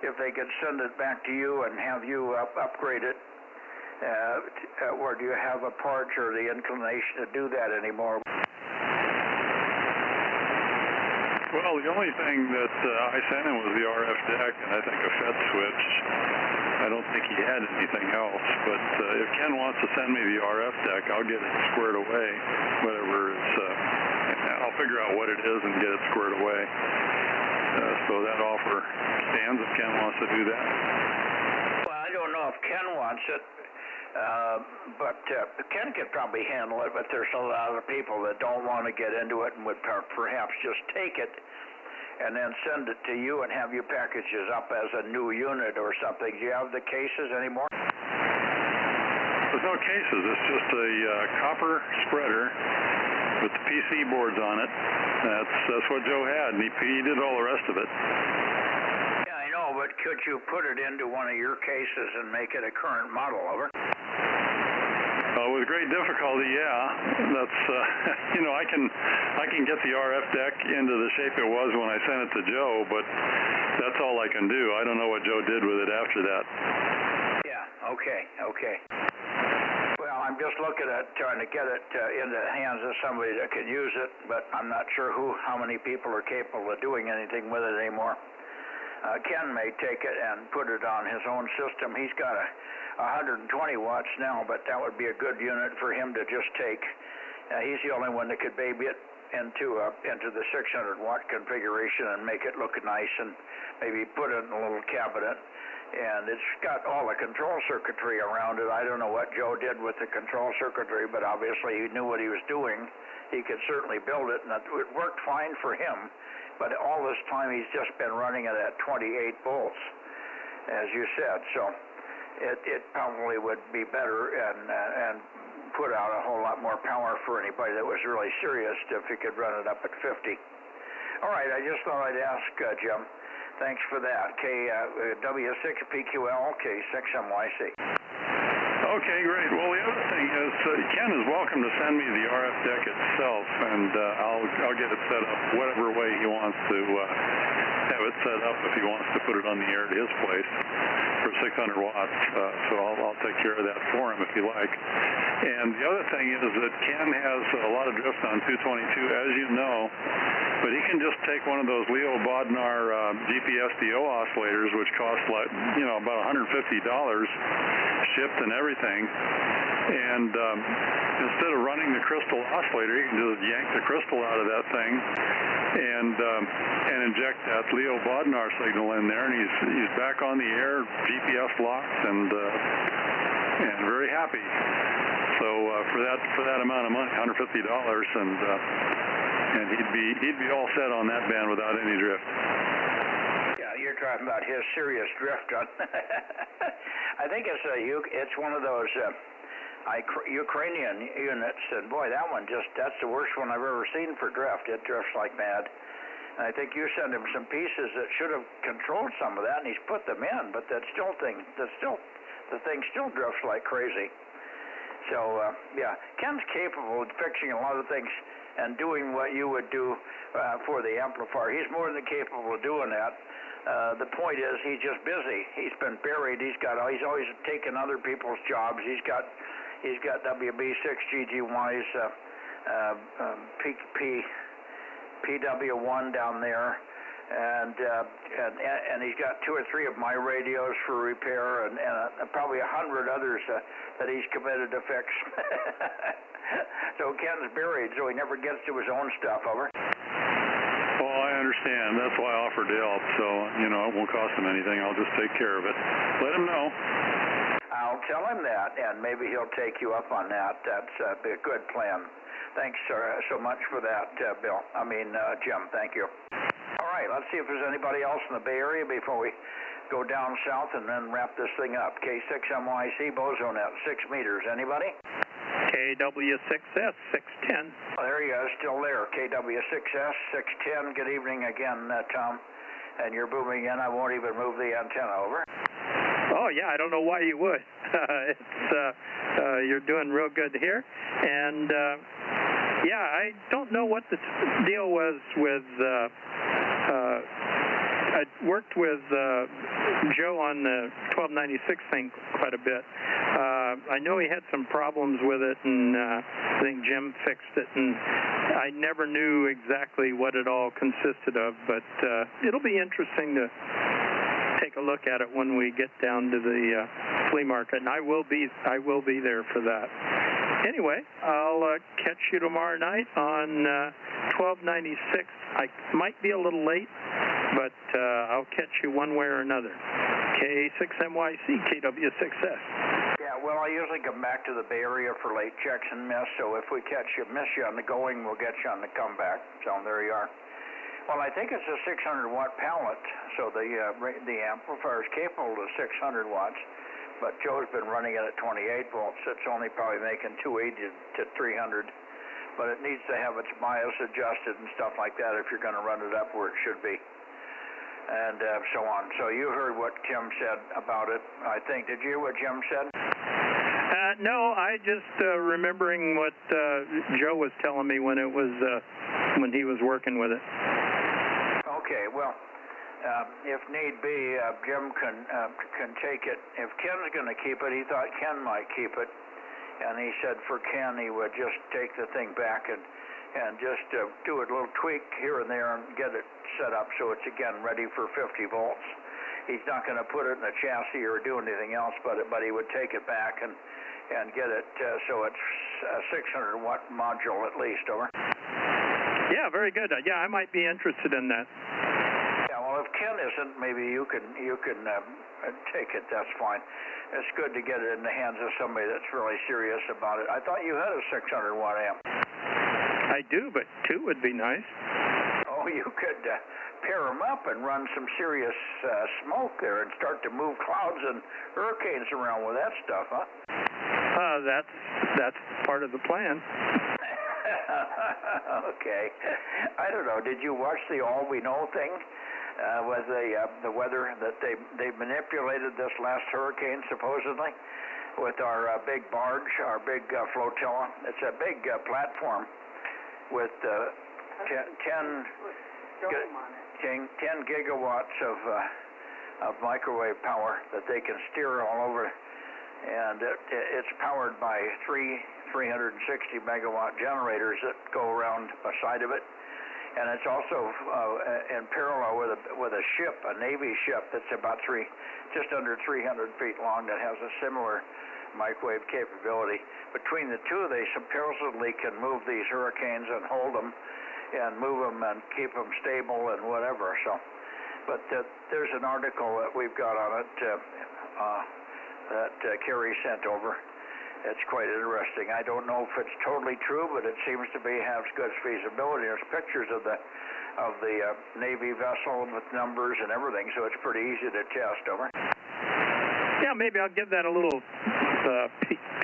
if they could send it back to you and have you upgrade it. Or do you have a part or the inclination to do that anymore? Well, the only thing that I sent him was the RF deck and I think a FET switch. I don't think he had anything else, but if Ken wants to send me the RF deck, I'll get it squared away, whatever it's, I'll figure out what it is and get it squared away. So that offer stands if Ken wants to do that. Well, I don't know if Ken wants it. But Ken could probably handle it, but there's a lot of people that don't want to get into it and would perhaps just take it and then send it to you and have you package it up as a new unit or something. Do you have the cases anymore? There's no cases. It's just a copper spreader with the PC boards on it. That's what Joe had, and he did all the rest of it. Yeah, I know, but could you put it into one of your cases and make it a current model, over? With great difficulty, yeah. That's I can get the RF deck into the shape it was when I sent it to Joe, but that's all I can do. I don't know what Joe did with it after that. Yeah. Okay. Well, I'm just looking at trying to get it into the hands of somebody that can use it, but I'm not sure how many people are capable of doing anything with it anymore. Ken may take it and put it on his own system. He's got 120 watts now, but that would be a good unit for him to just take. He's the only one that could baby it into the 600 watt configuration and make it look nice, and maybe put it in a little cabinet. And it's got all the control circuitry around it. I don't know what Joe did with the control circuitry, but obviously he knew what he was doing. He could certainly build it, and it worked fine for him. But all this time he's just been running it at 28 volts, as you said. So it probably would be better and put out a whole lot more power for anybody that was really serious if he could run it up at 50. All right, I just thought I'd ask Jim. Thanks for that. W6PQL, K6MYC. Okay, great. Well, the other thing is Ken is welcome to send me the RF deck itself, and I'll get it set up whatever way he wants to have it set up. If he wants to put it on the air at his place for 600 watts, so I'll take care of that for him if you like. And the other thing is that Ken has a lot of drift on 222, as you know, but he can just take one of those Leo Bodnar GPSDO oscillators, which cost like about $150 shipped and everything, and instead of running the crystal oscillator, he can just yank the crystal out of that thing and inject that Leo Bodnar signal in there, and he's back on the air, GPS locked, and very happy. So for that amount of money, $150, and he'd be all set on that band without any drift. Yeah, you're talking about his serious drift on. I think it's one of those Ukrainian units, and boy, that's the worst one I've ever seen for drift. It drifts like mad. And I think you sent him some pieces that should have controlled some of that, and he's put them in, but the thing still drifts like crazy. So, yeah, Ken's capable of fixing a lot of things and doing what you would do for the amplifier. He's more than capable of doing that. The point is, he's just busy. He's been buried. He's always taken other people's jobs. He's got WB6 GGY's PW1 down there, and he's got 2 or 3 of my radios for repair, and probably 100 others that he's committed to fix. So Ken's buried, so he never gets to his own stuff. Over. Well, I understand. That's why I offered to help. So, it won't cost him anything. I'll just take care of it. Let him know. I'll tell him that, and maybe he'll take you up on that. That's a good plan. Thanks so much for that, Jim. Thank you. All right, let's see if there's anybody else in the Bay Area before we go down south and then wrap this thing up. K6MYC, Bozo Net, 6 meters. Anybody? KW6S, 610. Oh, there you go, still there. KW6S, 610. Good evening again, Tom. And you're booming in. I won't even move the antenna. Over. Oh, yeah, I don't know why you would. You're doing real good here. And, yeah, I don't know what the deal was with, I worked with Joe on the 1296 thing quite a bit. I know he had some problems with it, and I think Jim fixed it, and I never knew exactly what it all consisted of, but it'll be interesting to take a look at it when we get down to the flea market, and I will be there for that. Anyway, I'll catch you tomorrow night on 1296. I might be a little late, but I'll catch you one way or another. K6MYC, KW6S. Yeah, well, I usually come back to the Bay Area for late checks and miss, so if we miss you on the going, we'll get you on the comeback. So there you are. Well, I think it's a 600-watt pallet, so the amplifier is capable of 600 watts, but Joe's been running it at 28 volts. It's only probably making 280 to 300, but it needs to have its bias adjusted and stuff like that if you're going to run it up where it should be, and so on. So you heard what Jim said about it, I think. Did you hear what Jim said? No, I just remembering what Joe was telling me when it was when he was working with it. Okay, well, if need be, Jim can take it. If Ken's going to keep it, he thought Ken might keep it, and he said for Ken he would just take the thing back and just do a little tweak here and there and get it set up so it's again ready for 50 volts. He's not going to put it in the chassis or do anything else, but he would take it back and get it so it's a 600-watt module at least. Over. Yeah, very good. Yeah, I might be interested in that. Yeah, well, if Ken isn't, maybe you can take it. That's fine. It's good to get it in the hands of somebody that's really serious about it. I thought you had a 600-watt amp. I do, but 2 would be nice. Oh, you could pair them up and run some serious smoke there and start to move clouds and hurricanes around with that stuff, huh? That's part of the plan. Okay. I don't know. Did you watch the All We Know thing? Was the weather that they manipulated this last hurricane supposedly with our big barge, our big flotilla? It's a big platform with 10 gigawatts of microwave power that they can steer all over, and it's powered by 360 megawatt generators that go around the side of it, and it's also in parallel with a ship, a Navy ship that's about just under 300 feet long that has a similar microwave capability. Between the two, they supposedly can move these hurricanes and hold them and move them and keep them stable and whatever. So, but there's an article that we've got on it that Kerry sent over. It's quite interesting. I don't know if it's totally true, but it seems to have good feasibility. There's pictures of the Navy vessel with numbers and everything, so it's pretty easy to test. Over. Yeah, maybe I'll give that a little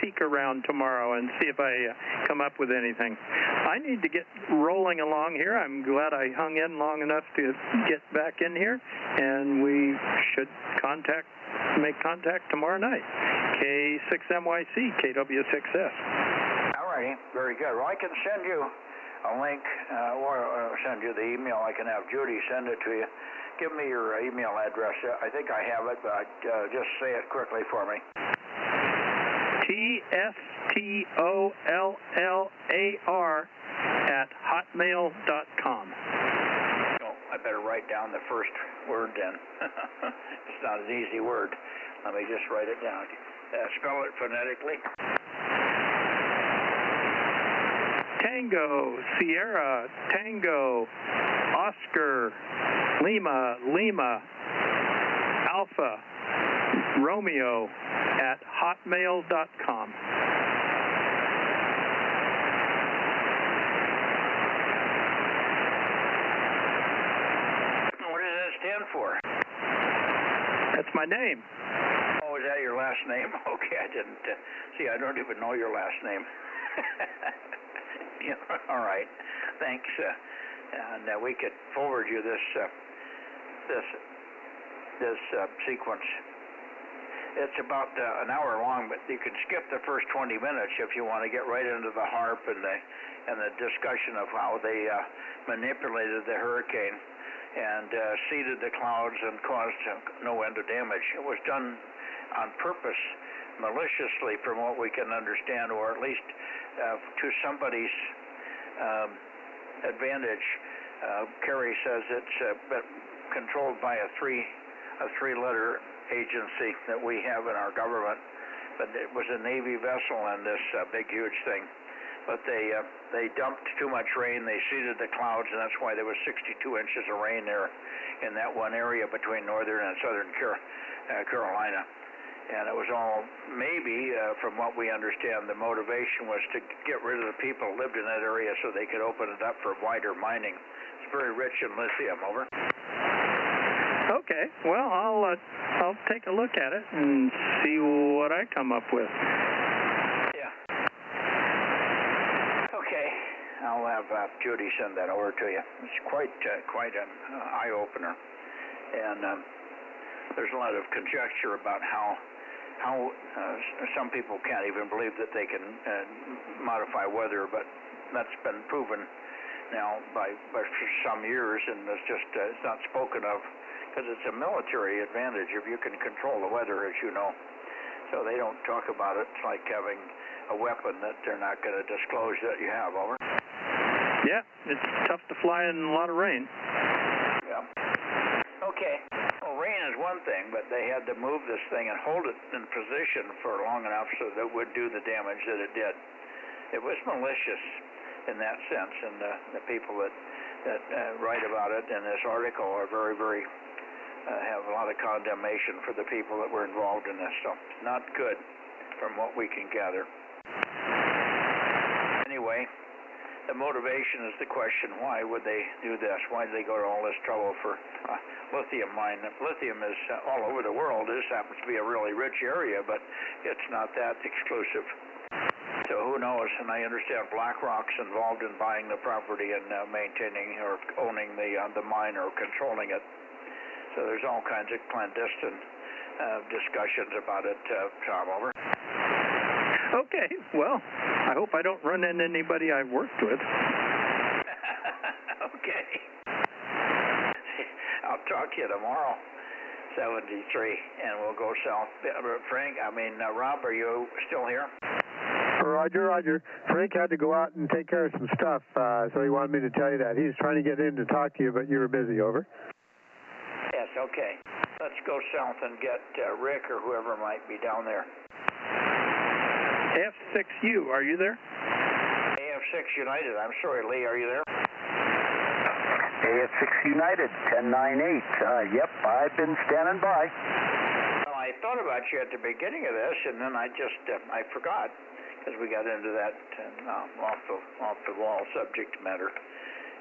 peek around tomorrow and see if I come up with anything. I need to get rolling along here. I'm glad I hung in long enough to get back in here, and we should make contact tomorrow night. K6MYC, KW6S. All righty, very good. Well, I can send you a link, or send you the email. I can have Judy send it to you. Give me your email address. I think I have it, but just say it quickly for me. TSTOLLAR@hotmail.com. Oh, I better write down the first word then. It's not an easy word. Let me just write it down. Spell it phonetically. Tango, Sierra, Tango, Oscar, Lima, Alpha, Romeo @hotmail.com. What does that stand for? That's my name. Oh, is that your last name? Okay, I didn't see. I don't even know your last name. Yeah, all right, thanks. And we could forward you this sequence. It's about an hour long, but you can skip the first 20 minutes if you want to get right into the HAARP and the discussion of how they manipulated the hurricane and seeded the clouds and caused no end of damage. It was done on purpose, maliciously, from what we can understand, or at least to somebody's advantage. Kerry says it's controlled by a three-letter agency that we have in our government, but it was a Navy vessel and this big, huge thing. But they dumped too much rain. They seeded the clouds, and that's why there was 62 inches of rain there in that one area between northern and southern Carolina. And it was all, maybe, from what we understand, the motivation was to get rid of the people who lived in that area so they could open it up for wider mining. It's very rich in lithium. Over. Okay. Well, I'll take a look at it and see what I come up with. Yeah. Okay. I'll have Judy send that over to you. It's quite an eye-opener. And there's a lot of conjecture about how some people can't even believe that they can modify weather, but that's been proven now for some years, and it's not spoken of because it's a military advantage if you can control the weather, as you know. So they don't talk about it. It's like having a weapon that they're not going to disclose that you have. Over. Yeah, it's tough to fly in a lot of rain. Yeah. Okay. Well, rain is one thing, but they had to move this thing and hold it in position for long enough so that it would do the damage that it did. It was malicious in that sense, and the people that write about it in this article are very, very have a lot of condemnation for the people that were involved in this. So not good from what we can gather. Anyway, the motivation is the question. Why would they do this? Why did they go to all this trouble for lithium mine? Lithium is all over the world. This happens to be a really rich area, but it's not that exclusive. So who knows? And I understand BlackRock's involved in buying the property and maintaining or owning the mine or controlling it. So there's all kinds of clandestine discussions about it, Tom. Over. Okay, well, I hope I don't run into anybody I've worked with. Okay. I'll talk to you tomorrow, 73, and we'll go south. Rob, are you still here? Roger. Frank had to go out and take care of some stuff, so he wanted me to tell you that. He was trying to get in to talk to you, but you were busy. Over. Yes, okay. Let's go south and get Rick or whoever might be down there. F6U, are you there? AF6 United. I'm sorry, Lee, are you there? AF6 United, 1098. Yep, I've been standing by. Well, I thought about you at the beginning of this, and then I forgot because we got into that off-the-wall subject matter.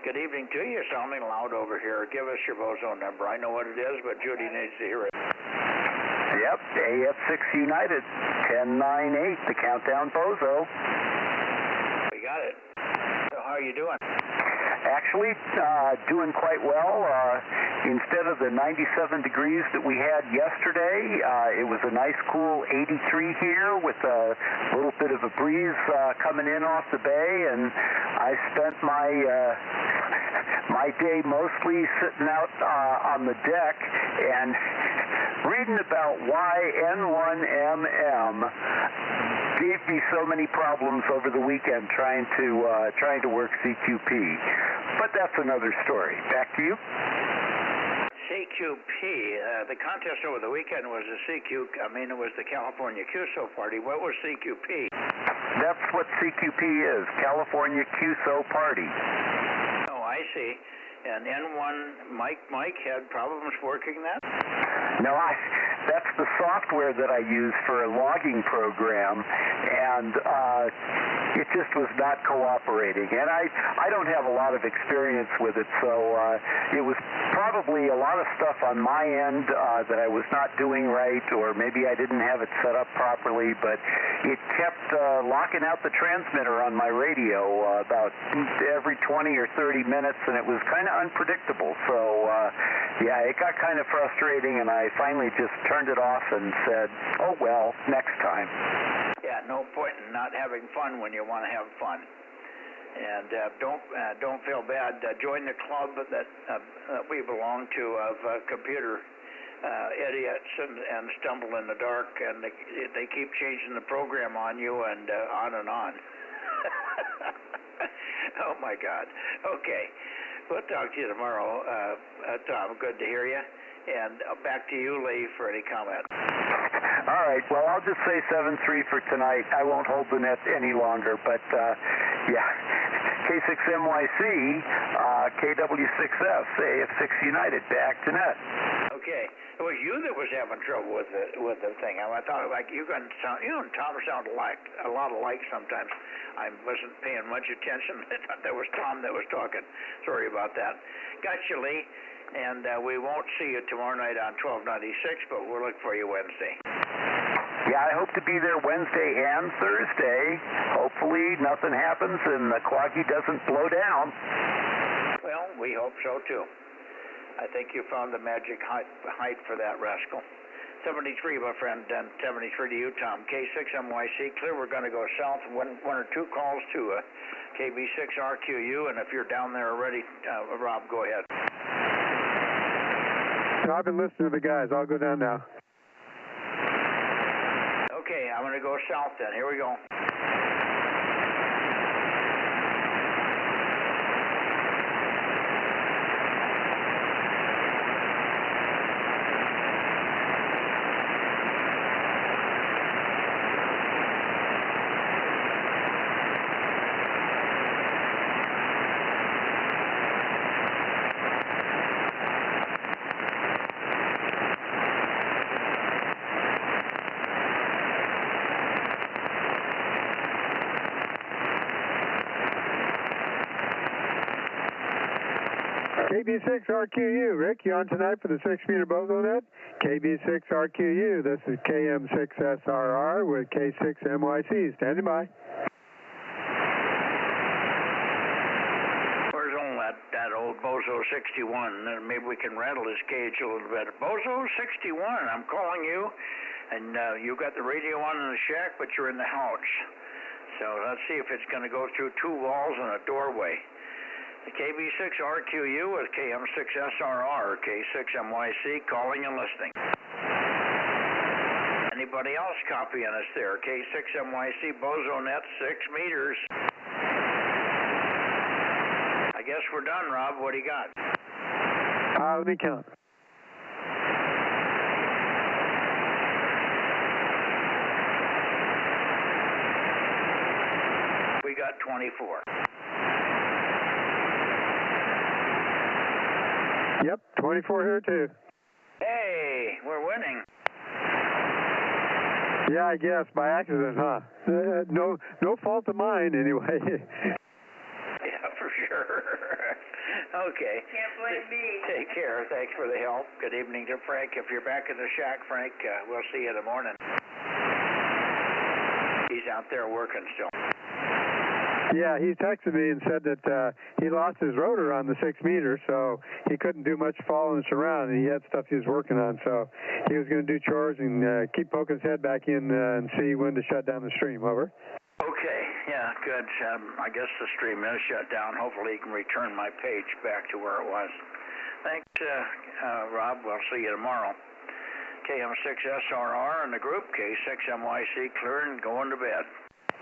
Good evening to you. Sounding loud over here. Give us your Bozo number. I know what it is, but Judy needs to hear it. Yep, AF6 United, 1098, the countdown Bozo. We got it. So how are you doing? Actually, doing quite well. Instead of the 97 degrees that we had yesterday, it was a nice cool 83 here with a little bit of a breeze coming in off the bay, and I spent my day mostly sitting out on the deck and reading about why N1MM gave me so many problems over the weekend trying to work CQP. But that's another story. Back to you. CQP, the contest over the weekend was it was the California QSO party. What was CQP? That's what CQP is, California QSO Party. Oh, I see. And N1, Mike had problems working that? No, that's the software that I use for a logging program, and it just was not cooperating. And I don't have a lot of experience with it, so it was probably a lot of stuff on my end that I was not doing right, or maybe I didn't have it set up properly, but it kept locking out the transmitter on my radio about every 20 or 30 minutes, and it was kind of unpredictable. So, yeah, it got kind of frustrating, and I finally just turned it off and said, oh, well, next time. Yeah, no point in not having fun when you want to have fun. And don't feel bad. Join the club that we belong to of computer idiots and stumble in the dark, and they keep changing the program on you and on and on. Oh, my God. Okay. We'll talk to you tomorrow, Tom. Good to hear you. And back to you, Lee, for any comment. All right. Well, I'll just say 7-3 for tonight. I won't hold the net any longer, but, yeah. K6MYC, KW6S, AF6 United, back to net. Okay. It was you that was having trouble with the thing. I thought like you and Tom sound a lot alike sometimes. I wasn't paying much attention. I thought that was Tom that was talking. Sorry about that. Got you, Lee. And we won't see you tomorrow night on 1296, but we'll look for you Wednesday. Yeah, I hope to be there Wednesday and Thursday. Hopefully nothing happens and the Quaggy doesn't blow down. Well, we hope so, too. I think you found the magic height for that rascal. 73, my friend, and 73 to you, Tom. K6MYC, clear. We're going to go south. One or two calls to KB6RQU, and if you're down there already, Rob, go ahead. No, I've been listening to the guys. I'll go down now. Okay, I'm going to go south then. Here we go. KB6RQU, Rick, you on tonight for the 6-meter Bozo Net? KB6RQU, this is KM6SRR with K6MYC, standing by. Where's all that old Bozo 61? Maybe we can rattle his cage a little bit. Bozo 61, I'm calling you, and you got the radio on in the shack, but you're in the house. So let's see if it's going to go through two walls and a doorway. The KB6RQU with KM6SRR, K6MYC, calling and listening. Anybody else copying us there? K6MYC, Bozo Net, 6 meters. I guess we're done, Rob. What do you got? Let me count. We got 24. Yep, 24 here too. Hey, we're winning. Yeah, I guess by accident, huh? No fault of mine anyway. Yeah, for sure. Okay. Can't blame me. Take care. Thanks for the help. Good evening to Frank. If you're back in the shack, Frank, we'll see you in the morning. He's out there working still. Yeah, he texted me and said that he lost his rotor on the 6 meter, so he couldn't do much following us around, and he had stuff he was working on, so he was going to do chores and keep poking his head back in and see when to shut down the stream. Over. Okay, yeah, good. I guess the stream is shut down. Hopefully he can return my page back to where it was. Thanks, Rob. We'll see you tomorrow. KM6SRR in the group, K6MYC clear and going to bed.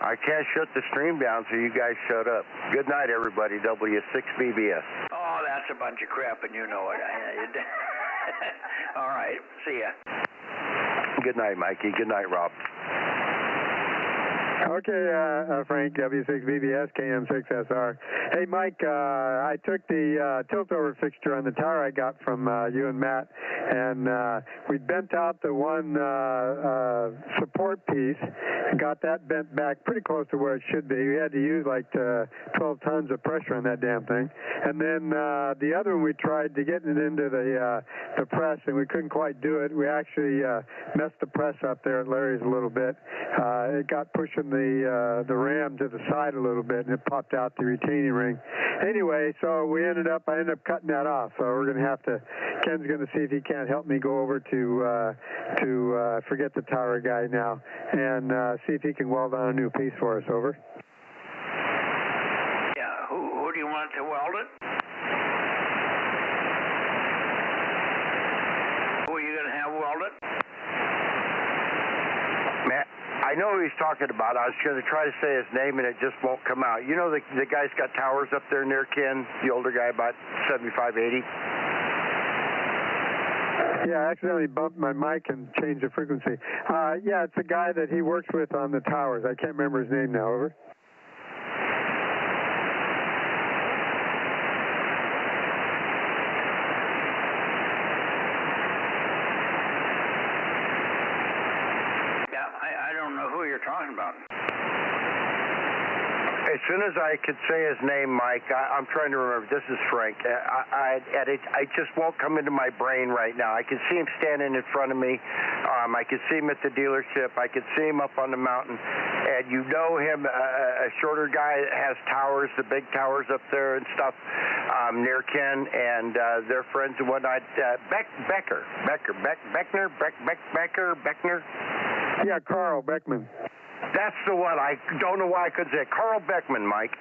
I can't shut the stream down, so you guys shut up. Good night, everybody. W6BBS. Oh, that's a bunch of crap, and you know it. All right. See ya. Good night, Mikey. Good night, Rob. Okay, Frank, W6BBS, KM6SR. Hey, Mike, I took the tilt-over fixture on the tower I got from you and Matt, and we bent out the one support piece and got that bent back pretty close to where it should be. We had to use like 12 tons of pressure on that damn thing. And then the other one, we tried to get it into the press, and we couldn't quite do it. We actually messed the press up there at Larry's a little bit. It got pushing the ram to the side a little bit, and it popped out the retaining ring. Anyway, so I ended up cutting that off. So we're going to have to, Ken's going to see if he can't help me go over to forget the tower guy now, and see if he can weld on a new piece for us. Over. Yeah, who do you want to weld it? Who are you going to have weld it? Matt, I know who he's talking about. I was going to try to say his name, and it just won't come out. You know the guy's got towers up there near Ken, the older guy, about 75, 80? Yeah, I accidentally bumped my mic and changed the frequency. Yeah, it's a guy that he works with on the towers. I can't remember his name now. Over. I don't know who you're talking about. As soon as I could say his name, Mike, I'm trying to remember. This is Frank. I just won't come into my brain right now. I can see him standing in front of me. I can see him at the dealership. I can see him up on the mountain. And you know him, a shorter guy that has towers, the big towers up there and stuff, near Ken, and they're friends and whatnot. Beckner. Yeah, Carl Beckman. That's the one. I don't know why I couldn't say it. Carl Beckman, Mike.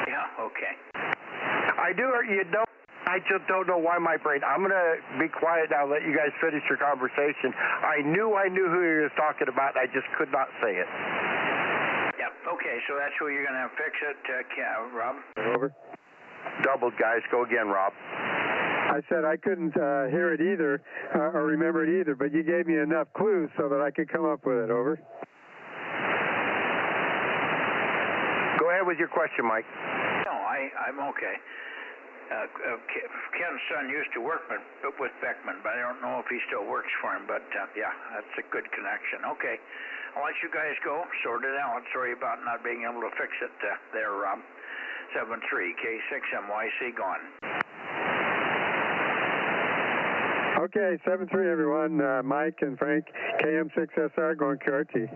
Yeah, okay. I do, you know, I just don't know why my brain. I'm going to be quiet now, let you guys finish your conversation. I knew who he was talking about. I just could not say it. Yep, okay, so that's who you're going to fix it, Rob? Over. Doubled, guys. Go again, Rob. I said I couldn't hear it either or remember it either, but you gave me enough clues so that I could come up with it. Over. Go ahead with your question, Mike. No, I'm okay. Ken's son used to work with Beckman, but I don't know if he still works for him. But, yeah, that's a good connection. Okay, I'll let you guys go. Sort it out. Sorry about not being able to fix it there, Rob. 73, K6MYC gone. Okay, 7-3, everyone. Mike and Frank, KM6SR going QRT.